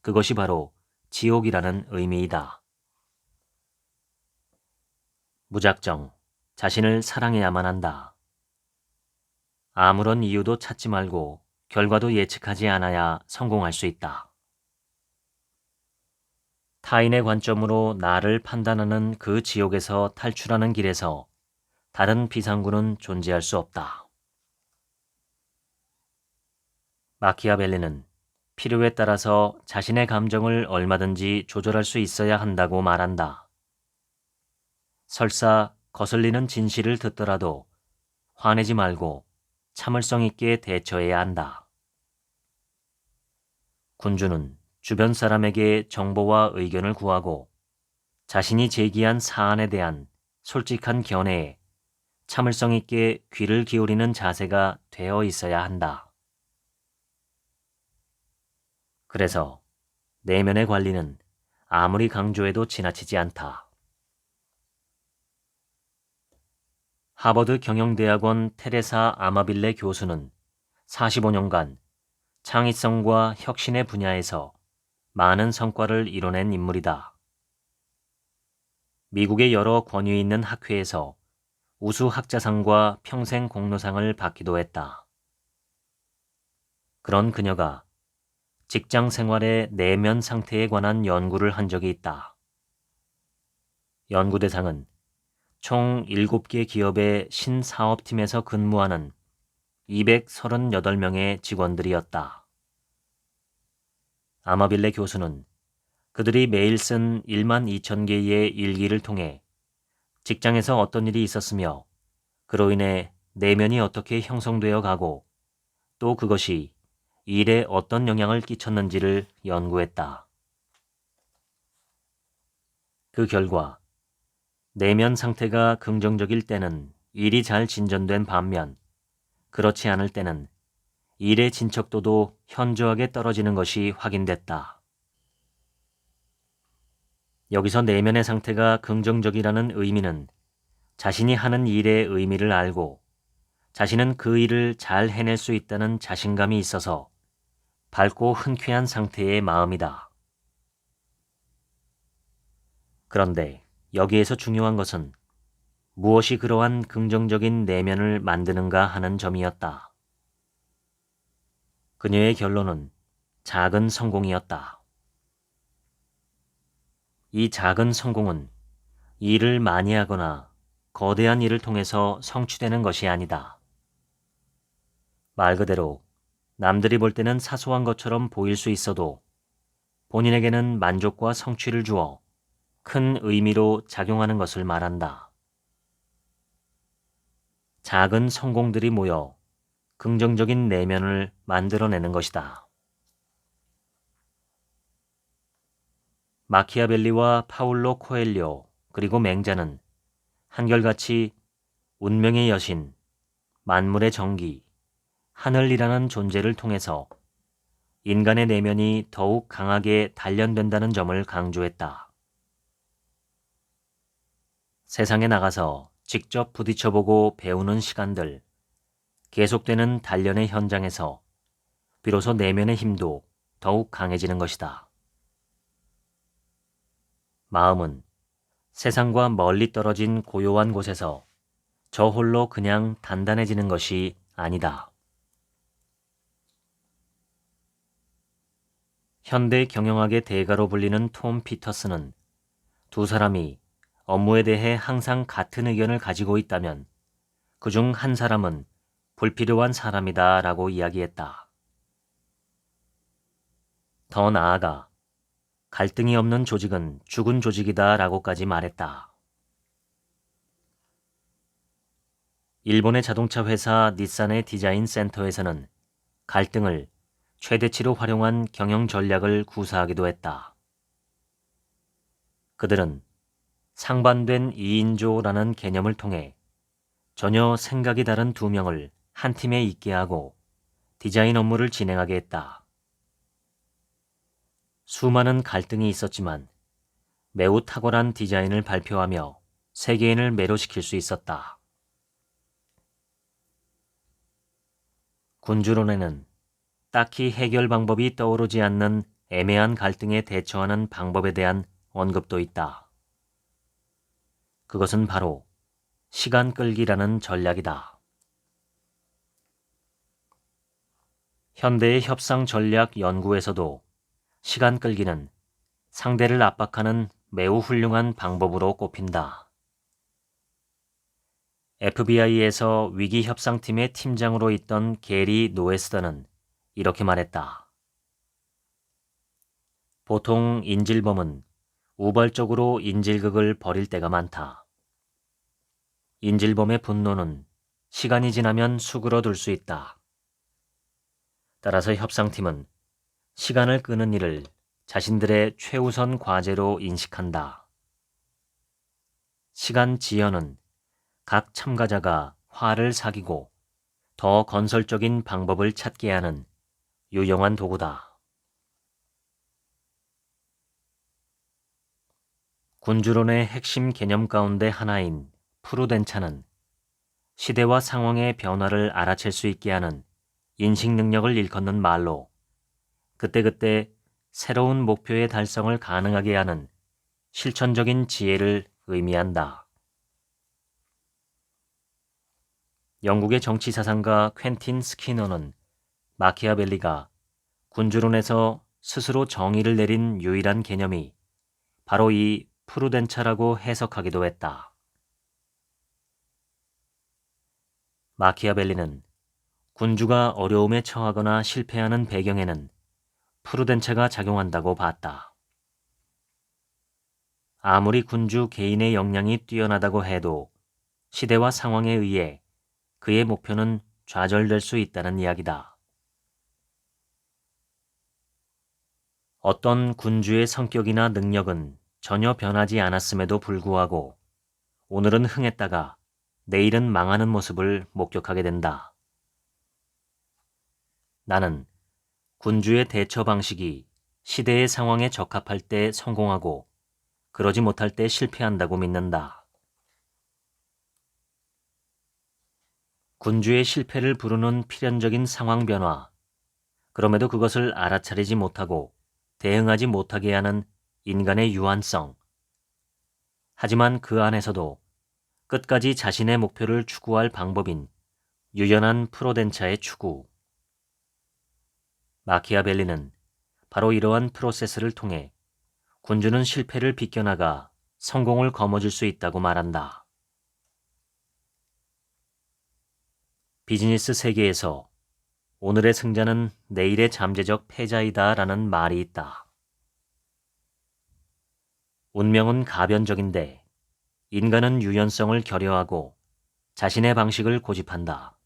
그것이 바로 지옥이라는 의미이다. 무작정 자신을 사랑해야만 한다. 아무런 이유도 찾지 말고 결과도 예측하지 않아야 성공할 수 있다. 타인의 관점으로 나를 판단하는 그 지옥에서 탈출하는 길에서 다른 비상구는 존재할 수 없다. 마키아벨리는 필요에 따라서 자신의 감정을 얼마든지 조절할 수 있어야 한다고 말한다. 설사 거슬리는 진실을 듣더라도 화내지 말고 참을성 있게 대처해야 한다. 군주는 주변 사람에게 정보와 의견을 구하고 자신이 제기한 사안에 대한 솔직한 견해에 참을성 있게 귀를 기울이는 자세가 되어 있어야 한다. 그래서 내면의 관리는 아무리 강조해도 지나치지 않다. 하버드 경영대학원 테레사 아마빌레 교수는 45년간 창의성과 혁신의 분야에서 많은 성과를 이뤄낸 인물이다. 미국의 여러 권위 있는 학회에서 우수 학자상과 평생 공로상을 받기도 했다. 그런 그녀가 직장 생활의 내면 상태에 관한 연구를 한 적이 있다. 연구 대상은 총 7개 기업의 신사업팀에서 근무하는 238명의 직원들이었다. 아마빌레 교수는 그들이 매일 쓴 1만 2천 개의 일기를 통해 직장에서 어떤 일이 있었으며 그로 인해 내면이 어떻게 형성되어 가고 또 그것이 일에 어떤 영향을 끼쳤는지를 연구했다. 그 결과 내면 상태가 긍정적일 때는 일이 잘 진전된 반면 그렇지 않을 때는 일의 진척도도 현저하게 떨어지는 것이 확인됐다. 여기서 내면의 상태가 긍정적이라는 의미는 자신이 하는 일의 의미를 알고 자신은 그 일을 잘 해낼 수 있다는 자신감이 있어서 밝고 흔쾌한 상태의 마음이다. 그런데 여기에서 중요한 것은 무엇이 그러한 긍정적인 내면을 만드는가 하는 점이었다. 그녀의 결론은 작은 성공이었다. 이 작은 성공은 일을 많이 하거나 거대한 일을 통해서 성취되는 것이 아니다. 말 그대로 남들이 볼 때는 사소한 것처럼 보일 수 있어도 본인에게는 만족과 성취를 주어 큰 의미로 작용하는 것을 말한다. 작은 성공들이 모여 긍정적인 내면을 만들어내는 것이다. 마키아벨리와 파울로 코엘료 그리고 맹자는 한결같이 운명의 여신, 만물의 정기, 하늘이라는 존재를 통해서 인간의 내면이 더욱 강하게 단련된다는 점을 강조했다. 세상에 나가서 직접 부딪혀보고 배우는 시간들, 계속되는 단련의 현장에서 비로소 내면의 힘도 더욱 강해지는 것이다. 마음은 세상과 멀리 떨어진 고요한 곳에서 저 홀로 그냥 단단해지는 것이 아니다. 현대 경영학의 대가로 불리는 톰 피터스는 두 사람이 업무에 대해 항상 같은 의견을 가지고 있다면 그중 한 사람은 불필요한 사람이다 라고 이야기했다. 더 나아가 갈등이 없는 조직은 죽은 조직이다 라고까지 말했다. 일본의 자동차 회사 닛산의 디자인 센터에서는 갈등을 최대치로 활용한 경영 전략을 구사하기도 했다. 그들은 상반된 2인조라는 개념을 통해 전혀 생각이 다른 두 명을 한 팀에 있게 하고 디자인 업무를 진행하게 했다. 수많은 갈등이 있었지만 매우 탁월한 디자인을 발표하며 세계인을 매료시킬 수 있었다. 군주론에는 딱히 해결 방법이 떠오르지 않는 애매한 갈등에 대처하는 방법에 대한 언급도 있다. 그것은 바로 시간 끌기라는 전략이다. 현대의 협상 전략 연구에서도 시간 끌기는 상대를 압박하는 매우 훌륭한 방법으로 꼽힌다. FBI에서 위기협상팀의 팀장으로 있던 게리 노에스더는 이렇게 말했다. 보통 인질범은 우발적으로 인질극을 벌일 때가 많다. 인질범의 분노는 시간이 지나면 수그러들 수 있다. 따라서 협상팀은 시간을 끄는 일을 자신들의 최우선 과제로 인식한다. 시간 지연은 각 참가자가 화를 사귀고 더 건설적인 방법을 찾게 하는 유용한 도구다. 군주론의 핵심 개념 가운데 하나인 프루덴차는 시대와 상황의 변화를 알아챌 수 있게 하는 인식 능력을 일컫는 말로 그때그때 새로운 목표의 달성을 가능하게 하는 실천적인 지혜를 의미한다. 영국의 정치사상가 퀸틴 스키너는 마키아벨리가 군주론에서 스스로 정의를 내린 유일한 개념이 바로 이 프루덴차라고 해석하기도 했다. 마키아벨리는 군주가 어려움에 처하거나 실패하는 배경에는 프루덴차가 작용한다고 봤다. 아무리 군주 개인의 역량이 뛰어나다고 해도 시대와 상황에 의해 그의 목표는 좌절될 수 있다는 이야기다. 어떤 군주의 성격이나 능력은 전혀 변하지 않았음에도 불구하고 오늘은 흥했다가 내일은 망하는 모습을 목격하게 된다. 나는 군주의 대처 방식이 시대의 상황에 적합할 때 성공하고 그러지 못할 때 실패한다고 믿는다. 군주의 실패를 부르는 필연적인 상황 변화, 그럼에도 그것을 알아차리지 못하고 대응하지 못하게 하는 인간의 유한성. 하지만 그 안에서도 끝까지 자신의 목표를 추구할 방법인 유연한 프로덴차의 추구. 마키아벨리는 바로 이러한 프로세스를 통해 군주는 실패를 비껴나가 성공을 거머쥘 수 있다고 말한다. 비즈니스 세계에서 오늘의 승자는 내일의 잠재적 패자이다라는 말이 있다. 운명은 가변적인데 인간은 유연성을 결여하고 자신의 방식을 고집한다.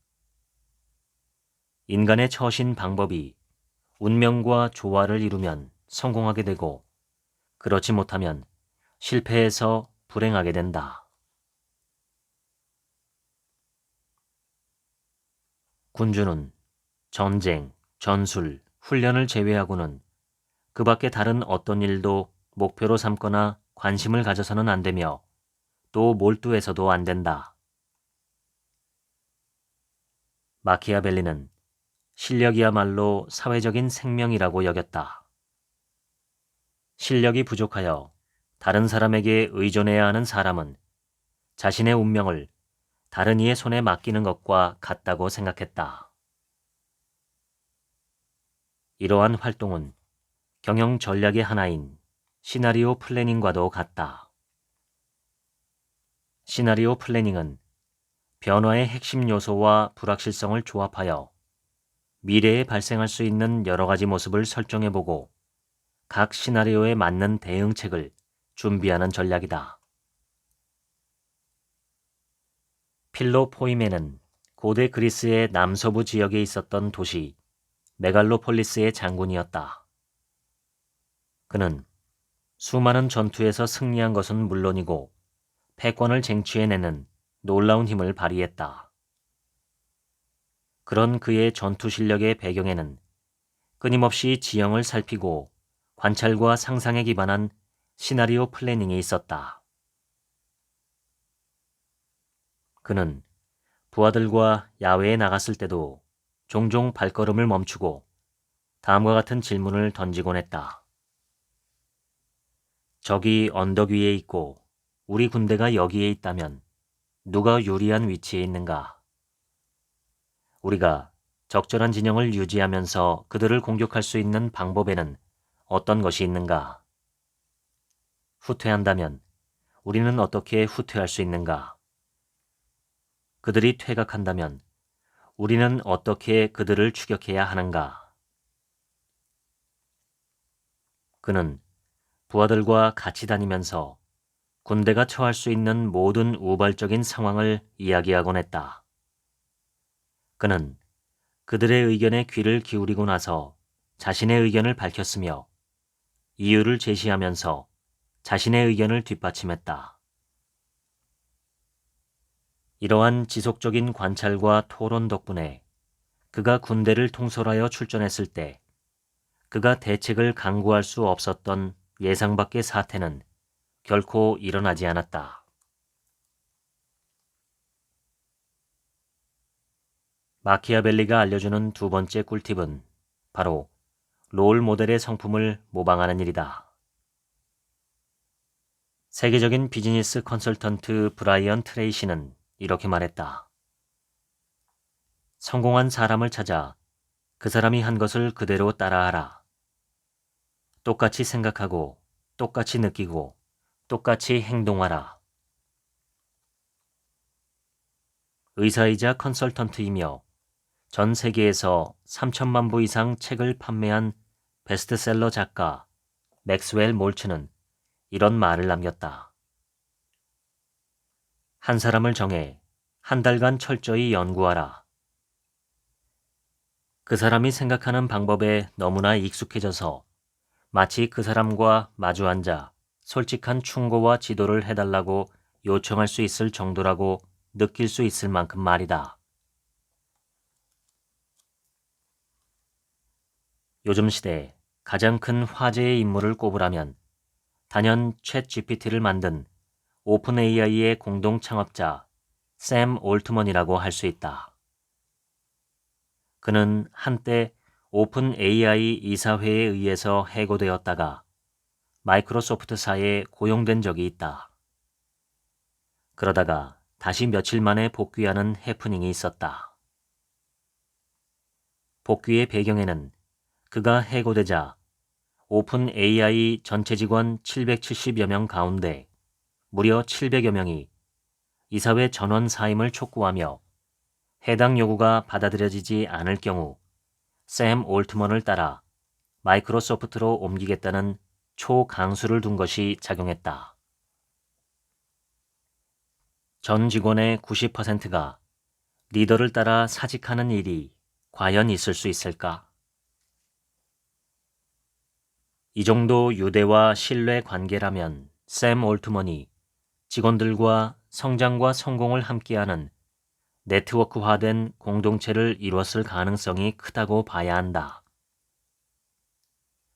인간의 처신 방법이 운명과 조화를 이루면 성공하게 되고 그렇지 못하면 실패해서 불행하게 된다. 군주는 전쟁, 전술, 훈련을 제외하고는 그 밖에 다른 어떤 일도 목표로 삼거나 관심을 가져서는 안 되며 또 몰두해서도 안 된다. 마키아벨리는 실력이야말로 사회적인 생명이라고 여겼다. 실력이 부족하여 다른 사람에게 의존해야 하는 사람은 자신의 운명을 다른 이의 손에 맡기는 것과 같다고 생각했다. 이러한 활동은 경영 전략의 하나인 시나리오 플래닝과도 같다. 시나리오 플래닝은 변화의 핵심 요소와 불확실성을 조합하여 미래에 발생할 수 있는 여러 가지 모습을 설정해보고 각 시나리오에 맞는 대응책을 준비하는 전략이다. 필로 포이메는 고대 그리스의 남서부 지역에 있었던 도시 메갈로폴리스의 장군이었다. 그는 수많은 전투에서 승리한 것은 물론이고 패권을 쟁취해내는 놀라운 힘을 발휘했다. 그런 그의 전투 실력의 배경에는 끊임없이 지형을 살피고 관찰과 상상에 기반한 시나리오 플래닝이 있었다. 그는 부하들과 야외에 나갔을 때도 종종 발걸음을 멈추고 다음과 같은 질문을 던지곤 했다. 적이 언덕 위에 있고 우리 군대가 여기에 있다면 누가 유리한 위치에 있는가? 우리가 적절한 진영을 유지하면서 그들을 공격할 수 있는 방법에는 어떤 것이 있는가? 후퇴한다면 우리는 어떻게 후퇴할 수 있는가? 그들이 퇴각한다면 우리는 어떻게 그들을 추격해야 하는가? 그는 부하들과 같이 다니면서 군대가 처할 수 있는 모든 우발적인 상황을 이야기하곤 했다. 그는 그들의 의견에 귀를 기울이고 나서 자신의 의견을 밝혔으며 이유를 제시하면서 자신의 의견을 뒷받침했다. 이러한 지속적인 관찰과 토론 덕분에 그가 군대를 통솔하여 출전했을 때 그가 대책을 강구할 수 없었던 예상 밖의 사태는 결코 일어나지 않았다. 마키아벨리가 알려주는 두 번째 꿀팁은 바로 롤 모델의 성품을 모방하는 일이다. 세계적인 비즈니스 컨설턴트 브라이언 트레이시는 이렇게 말했다. 성공한 사람을 찾아 그 사람이 한 것을 그대로 따라하라. 똑같이 생각하고 똑같이 느끼고 똑같이 행동하라. 의사이자 컨설턴트이며 전 세계에서 3천만 부 이상 책을 판매한 베스트셀러 작가 맥스웰 몰츠는 이런 말을 남겼다. 한 사람을 정해 한 달간 철저히 연구하라. 그 사람이 생각하는 방법에 너무나 익숙해져서 마치 그 사람과 마주 앉아 솔직한 충고와 지도를 해달라고 요청할 수 있을 정도라고 느낄 수 있을 만큼 말이다. 요즘 시대에 가장 큰 화제의 인물을 꼽으라면 단연 챗 GPT를 만든 오픈 AI의 공동 창업자 샘 올트먼이라고 할 수 있다. 그는 한때 오픈 AI 이사회에 의해서 해고되었다가 마이크로소프트사에 고용된 적이 있다. 그러다가 다시 며칠 만에 복귀하는 해프닝이 있었다. 복귀의 배경에는 그가 해고되자 오픈 AI 전체 직원 770여 명 가운데 무려 700여 명이 이사회 전원 사임을 촉구하며 해당 요구가 받아들여지지 않을 경우 샘 올트먼을 따라 마이크로소프트로 옮기겠다는 초강수를 둔 것이 작용했다. 전 직원의 90%가 리더를 따라 사직하는 일이 과연 있을 수 있을까? 이 정도 유대와 신뢰 관계라면 샘 올트먼이 직원들과 성장과 성공을 함께하는 네트워크화된 공동체를 이뤘을 가능성이 크다고 봐야 한다.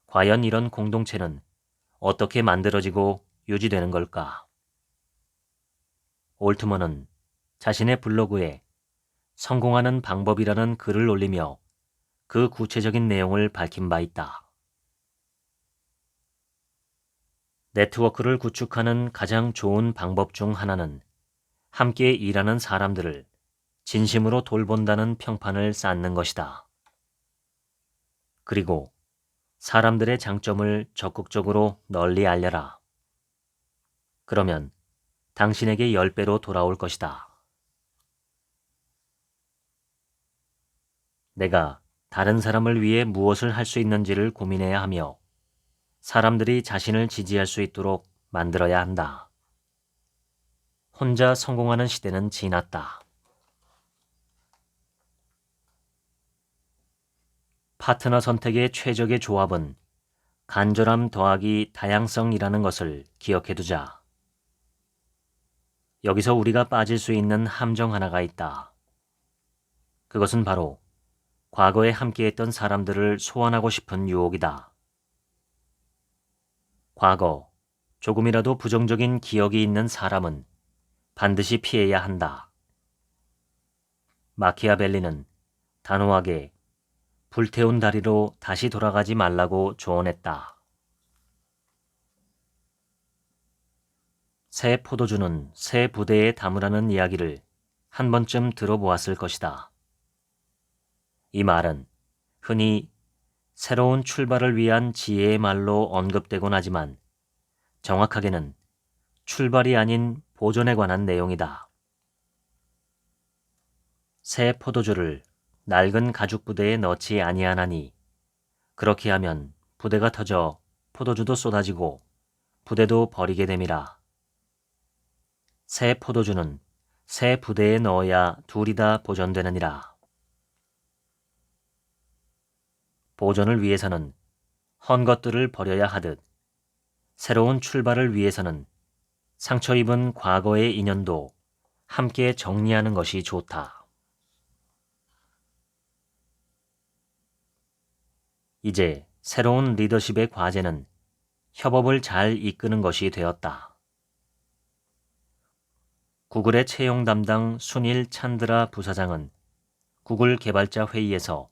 과연 이런 공동체는 어떻게 만들어지고 유지되는 걸까? 올트먼은 자신의 블로그에 성공하는 방법이라는 글을 올리며 그 구체적인 내용을 밝힌 바 있다. 네트워크를 구축하는 가장 좋은 방법 중 하나는 함께 일하는 사람들을 진심으로 돌본다는 평판을 쌓는 것이다. 그리고 사람들의 장점을 적극적으로 널리 알려라. 그러면 당신에게 10배로 돌아올 것이다. 내가 다른 사람을 위해 무엇을 할 수 있는지를 고민해야 하며 사람들이 자신을 지지할 수 있도록 만들어야 한다. 혼자 성공하는 시대는 지났다. 파트너 선택의 최적의 조합은 간절함 더하기 다양성이라는 것을 기억해 두자. 여기서 우리가 빠질 수 있는 함정 하나가 있다. 그것은 바로 과거에 함께했던 사람들을 소환하고 싶은 유혹이다. 과거, 조금이라도 부정적인 기억이 있는 사람은 반드시 피해야 한다. 마키아벨리는 단호하게 불태운 다리로 다시 돌아가지 말라고 조언했다. 새 포도주는 새 부대에 담으라는 이야기를 한 번쯤 들어보았을 것이다. 이 말은 흔히 새로운 출발을 위한 지혜의 말로 언급되곤 하지만 정확하게는 출발이 아닌 보존에 관한 내용이다. 새 포도주를 낡은 가죽 부대에 넣지 아니하나니 그렇게 하면 부대가 터져 포도주도 쏟아지고 부대도 버리게 됨이라. 새 포도주는 새 부대에 넣어야 둘이 다 보존되느니라. 보존을 위해서는 헌 것들을 버려야 하듯 새로운 출발을 위해서는 상처 입은 과거의 인연도 함께 정리하는 것이 좋다. 이제 새로운 리더십의 과제는 협업을 잘 이끄는 것이 되었다. 구글의 채용 담당 순일 찬드라 부사장은 구글 개발자 회의에서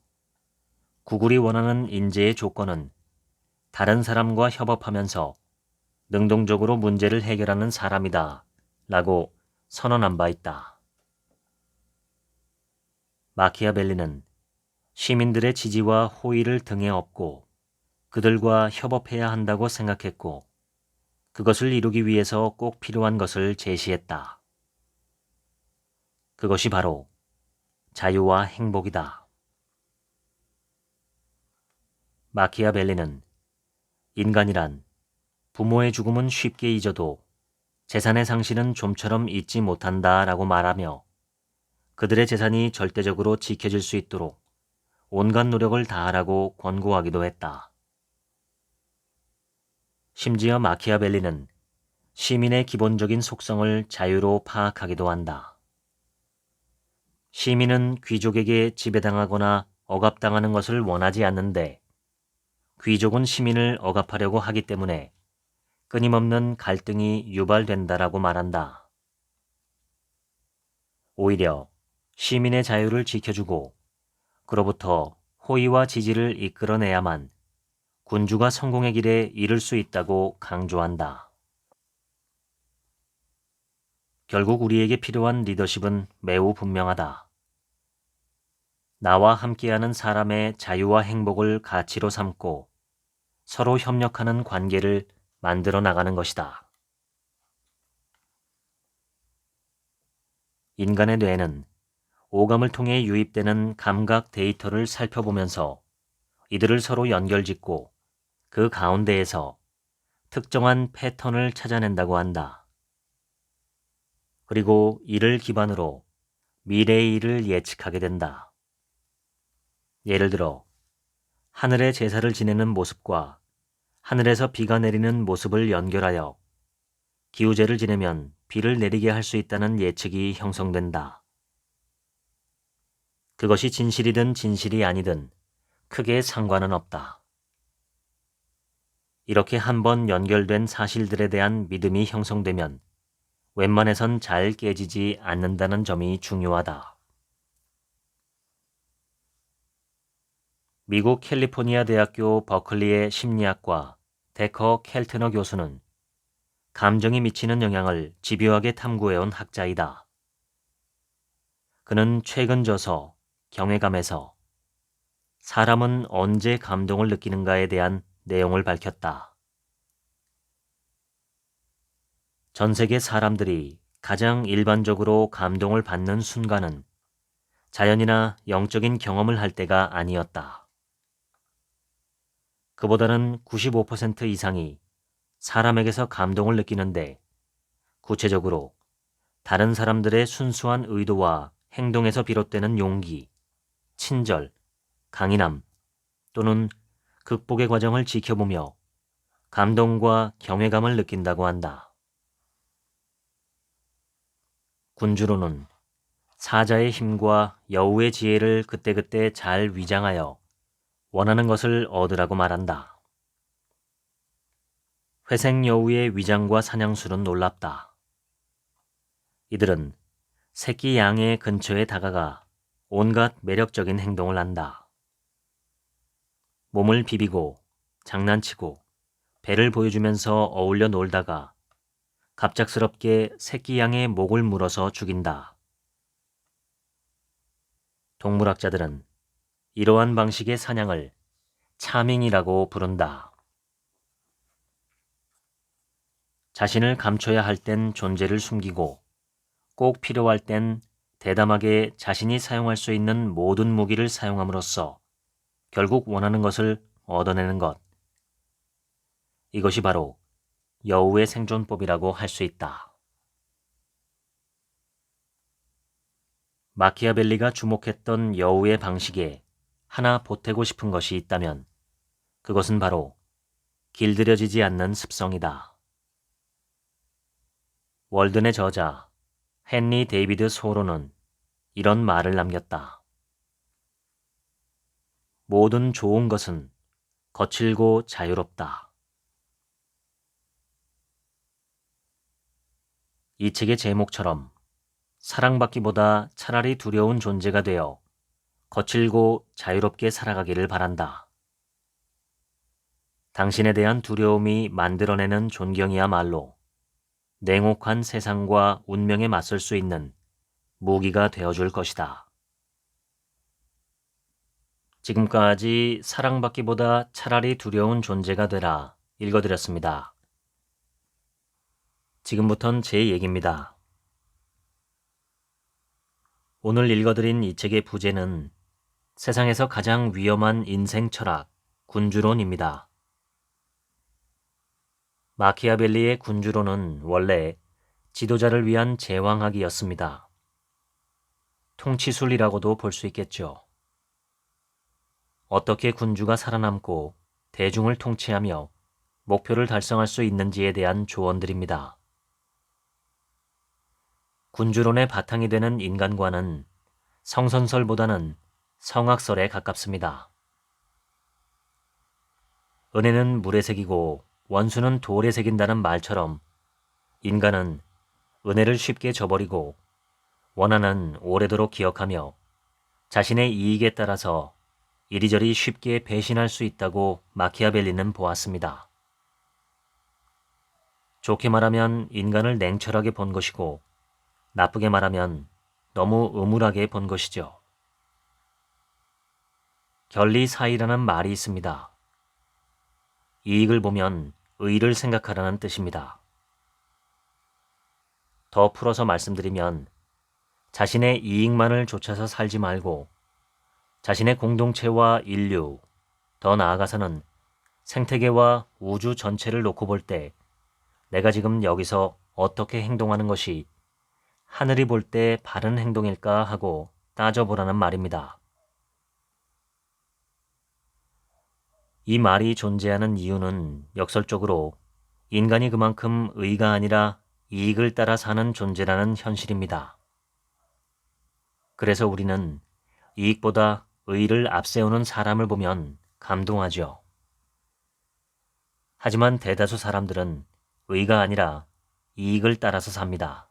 구글이 원하는 인재의 조건은 다른 사람과 협업하면서 능동적으로 문제를 해결하는 사람이다 라고 선언한 바 있다. 마키아벨리는 시민들의 지지와 호의를 등에 업고 그들과 협업해야 한다고 생각했고 그것을 이루기 위해서 꼭 필요한 것을 제시했다. 그것이 바로 자유와 행복이다. 마키아벨리는 인간이란 부모의 죽음은 쉽게 잊어도 재산의 상실은 좀처럼 잊지 못한다 라고 말하며 그들의 재산이 절대적으로 지켜질 수 있도록 온갖 노력을 다하라고 권고하기도 했다. 심지어 마키아벨리는 시민의 기본적인 속성을 자유로 파악하기도 한다. 시민은 귀족에게 지배당하거나 억압당하는 것을 원하지 않는데 귀족은 시민을 억압하려고 하기 때문에 끊임없는 갈등이 유발된다라고 말한다. 오히려 시민의 자유를 지켜주고 그로부터 호의와 지지를 이끌어내야만 군주가 성공의 길에 이를 수 있다고 강조한다. 결국 우리에게 필요한 리더십은 매우 분명하다. 나와 함께하는 사람의 자유와 행복을 가치로 삼고 서로 협력하는 관계를 만들어 나가는 것이다. 인간의 뇌는 오감을 통해 유입되는 감각 데이터를 살펴보면서 이들을 서로 연결짓고 그 가운데에서 특정한 패턴을 찾아낸다고 한다. 그리고 이를 기반으로 미래의 일을 예측하게 된다. 예를 들어 하늘에 제사를 지내는 모습과 하늘에서 비가 내리는 모습을 연결하여 기우제를 지내면 비를 내리게 할 수 있다는 예측이 형성된다. 그것이 진실이든 진실이 아니든 크게 상관은 없다. 이렇게 한번 연결된 사실들에 대한 믿음이 형성되면 웬만해선 잘 깨지지 않는다는 점이 중요하다. 미국 캘리포니아 대학교 버클리의 심리학과 데커 켈트너 교수는 감정이 미치는 영향을 집요하게 탐구해온 학자이다. 그는 최근 저서 경외감에서 사람은 언제 감동을 느끼는가에 대한 내용을 밝혔다. 전 세계 사람들이 가장 일반적으로 감동을 받는 순간은 자연이나 영적인 경험을 할 때가 아니었다. 그보다는 95% 이상이 사람에게서 감동을 느끼는데 구체적으로 다른 사람들의 순수한 의도와 행동에서 비롯되는 용기, 친절, 강인함 또는 극복의 과정을 지켜보며 감동과 경외감을 느낀다고 한다. 군주로는 사자의 힘과 여우의 지혜를 그때그때 잘 위장하여 원하는 것을 얻으라고 말한다. 회색 여우의 위장과 사냥술은 놀랍다. 이들은 새끼 양의 근처에 다가가 온갖 매력적인 행동을 한다. 몸을 비비고 장난치고 배를 보여주면서 어울려 놀다가 갑작스럽게 새끼 양의 목을 물어서 죽인다. 동물학자들은 이러한 방식의 사냥을 차밍이라고 부른다. 자신을 감춰야 할 땐 존재를 숨기고 꼭 필요할 땐 대담하게 자신이 사용할 수 있는 모든 무기를 사용함으로써 결국 원하는 것을 얻어내는 것. 이것이 바로 여우의 생존법이라고 할 수 있다. 마키아벨리가 주목했던 여우의 방식에 하나 보태고 싶은 것이 있다면 그것은 바로 길들여지지 않는 습성이다. 월든의 저자 헨리 데이비드 소로는 이런 말을 남겼다. 모든 좋은 것은 거칠고 자유롭다. 이 책의 제목처럼 사랑받기보다 차라리 두려운 존재가 되어 거칠고 자유롭게 살아가기를 바란다. 당신에 대한 두려움이 만들어내는 존경이야말로 냉혹한 세상과 운명에 맞설 수 있는 무기가 되어줄 것이다. 지금까지 사랑받기보다 차라리 두려운 존재가 되라 읽어드렸습니다. 지금부턴 제 얘기입니다. 오늘 읽어드린 이 책의 부제는 세상에서 가장 위험한 인생 철학, 군주론입니다. 마키아벨리의 군주론은 원래 지도자를 위한 제왕학이었습니다. 통치술이라고도 볼 수 있겠죠. 어떻게 군주가 살아남고 대중을 통치하며 목표를 달성할 수 있는지에 대한 조언들입니다. 군주론의 바탕이 되는 인간관은 성선설보다는 성악설에 가깝습니다. 은혜는 물에 새기고 원수는 돌에 새긴다는 말처럼 인간은 은혜를 쉽게 저버리고 원한은 오래도록 기억하며 자신의 이익에 따라서 이리저리 쉽게 배신할 수 있다고 마키아벨리는 보았습니다. 좋게 말하면 인간을 냉철하게 본 것이고 나쁘게 말하면 너무 음울하게 본 것이죠. 결리사의라는 말이 있습니다. 이익을 보면 의를 생각하라는 뜻입니다. 더 풀어서 말씀드리면 자신의 이익만을 쫓아서 살지 말고 자신의 공동체와 인류, 더 나아가서는 생태계와 우주 전체를 놓고 볼 때 내가 지금 여기서 어떻게 행동하는 것이 하늘이 볼 때 바른 행동일까 하고 따져보라는 말입니다. 이 말이 존재하는 이유는 역설적으로 인간이 그만큼 의가 아니라 이익을 따라 사는 존재라는 현실입니다. 그래서 우리는 이익보다 의를 앞세우는 사람을 보면 감동하죠. 하지만 대다수 사람들은 의가 아니라 이익을 따라서 삽니다.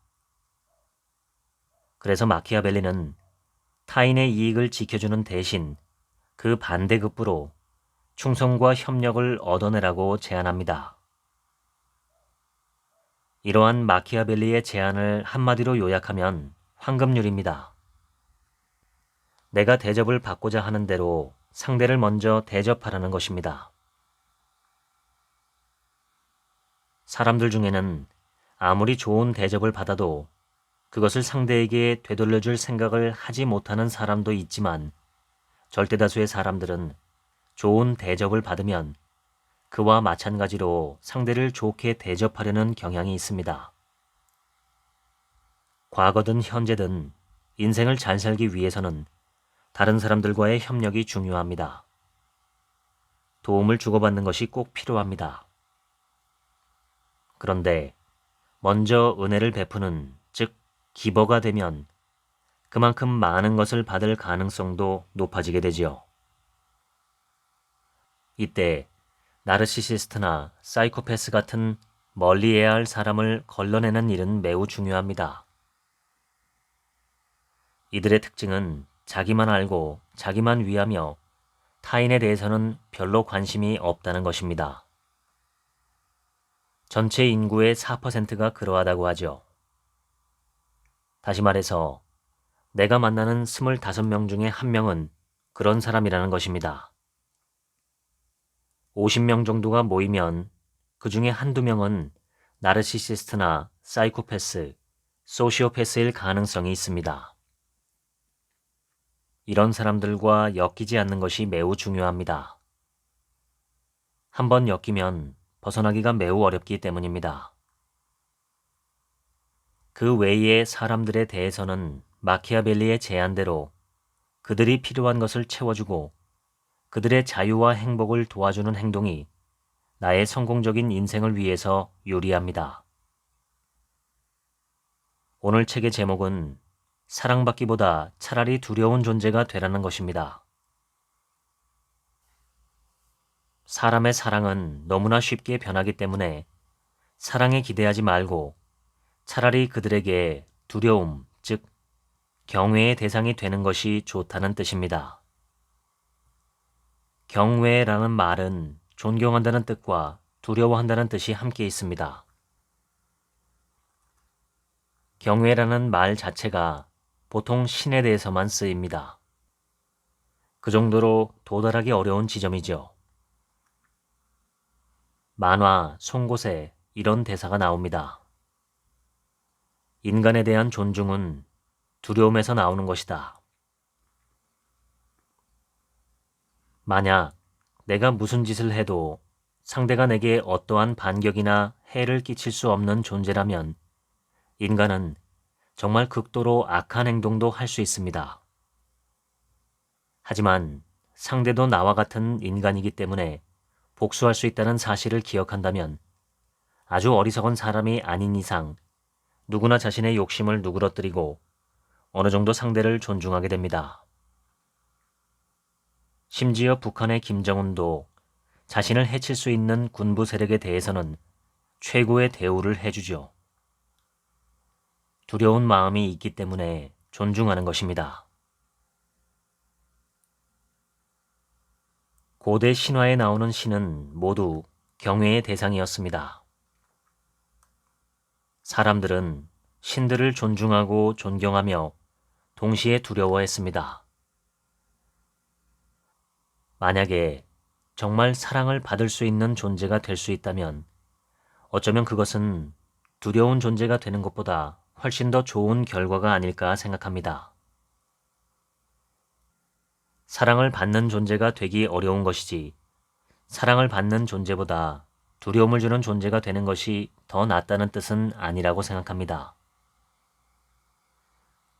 그래서 마키아벨리는 타인의 이익을 지켜주는 대신 그 반대급부로 충성과 협력을 얻어내라고 제안합니다. 이러한 마키아벨리의 제안을 한마디로 요약하면 황금률입니다. 내가 대접을 받고자 하는 대로 상대를 먼저 대접하라는 것입니다. 사람들 중에는 아무리 좋은 대접을 받아도 그것을 상대에게 되돌려줄 생각을 하지 못하는 사람도 있지만 절대다수의 사람들은 좋은 대접을 받으면 그와 마찬가지로 상대를 좋게 대접하려는 경향이 있습니다. 과거든 현재든 인생을 잘 살기 위해서는 다른 사람들과의 협력이 중요합니다. 도움을 주고받는 것이 꼭 필요합니다. 그런데 먼저 은혜를 베푸는, 즉 기버가 되면 그만큼 많은 것을 받을 가능성도 높아지게 되지요. 이때 나르시시스트나 사이코패스 같은 멀리해야 할 사람을 걸러내는 일은 매우 중요합니다. 이들의 특징은 자기만 알고 자기만 위하며 타인에 대해서는 별로 관심이 없다는 것입니다. 전체 인구의 4%가 그러하다고 하죠. 다시 말해서 내가 만나는 25명 중에 1명은 그런 사람이라는 것입니다. 50명 정도가 모이면 그 중에 한두 명은 나르시시스트나 사이코패스, 소시오패스일 가능성이 있습니다. 이런 사람들과 엮이지 않는 것이 매우 중요합니다. 한번 엮이면 벗어나기가 매우 어렵기 때문입니다. 그 외의 사람들에 대해서는 마키아벨리의 제안대로 그들이 필요한 것을 채워주고 그들의 자유와 행복을 도와주는 행동이 나의 성공적인 인생을 위해서 유리합니다. 오늘 책의 제목은 사랑받기보다 차라리 두려운 존재가 되라는 것입니다. 사람의 사랑은 너무나 쉽게 변하기 때문에 사랑에 기대하지 말고 차라리 그들에게 두려움, 즉 경외의 대상이 되는 것이 좋다는 뜻입니다. 경외라는 말은 존경한다는 뜻과 두려워한다는 뜻이 함께 있습니다. 경외라는 말 자체가 보통 신에 대해서만 쓰입니다. 그 정도로 도달하기 어려운 지점이죠. 만화, 송곳에 이런 대사가 나옵니다. 인간에 대한 존중은 두려움에서 나오는 것이다. 만약 내가 무슨 짓을 해도 상대가 내게 어떠한 반격이나 해를 끼칠 수 없는 존재라면 인간은 정말 극도로 악한 행동도 할 수 있습니다. 하지만 상대도 나와 같은 인간이기 때문에 복수할 수 있다는 사실을 기억한다면 아주 어리석은 사람이 아닌 이상 누구나 자신의 욕심을 누그러뜨리고 어느 정도 상대를 존중하게 됩니다. 심지어 북한의 김정은도 자신을 해칠 수 있는 군부 세력에 대해서는 최고의 대우를 해주죠. 두려운 마음이 있기 때문에 존중하는 것입니다. 고대 신화에 나오는 신은 모두 경외의 대상이었습니다. 사람들은 신들을 존중하고 존경하며 동시에 두려워했습니다. 만약에 정말 사랑을 받을 수 있는 존재가 될 수 있다면 어쩌면 그것은 두려운 존재가 되는 것보다 훨씬 더 좋은 결과가 아닐까 생각합니다. 사랑을 받는 존재가 되기 어려운 것이지 사랑을 받는 존재보다 두려움을 주는 존재가 되는 것이 더 낫다는 뜻은 아니라고 생각합니다.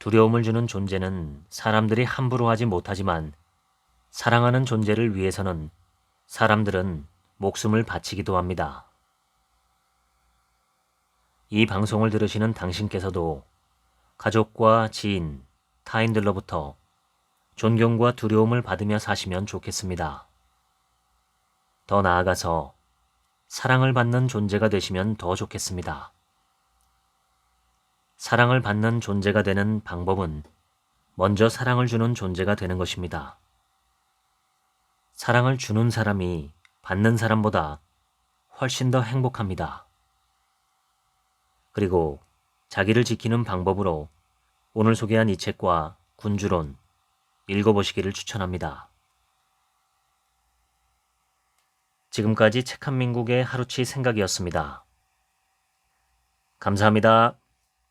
두려움을 주는 존재는 사람들이 함부로 하지 못하지만 사랑하는 존재를 위해서는 사람들은 목숨을 바치기도 합니다. 이 방송을 들으시는 당신께서도 가족과 지인, 타인들로부터 존경과 두려움을 받으며 사시면 좋겠습니다. 더 나아가서 사랑을 받는 존재가 되시면 더 좋겠습니다. 사랑을 받는 존재가 되는 방법은 먼저 사랑을 주는 존재가 되는 것입니다. 사랑을 주는 사람이 받는 사람보다 훨씬 더 행복합니다. 그리고 자기를 지키는 방법으로 오늘 소개한 이 책과 군주론 읽어보시기를 추천합니다. 지금까지 책 한 민국의 하루치 생각이었습니다. 감사합니다.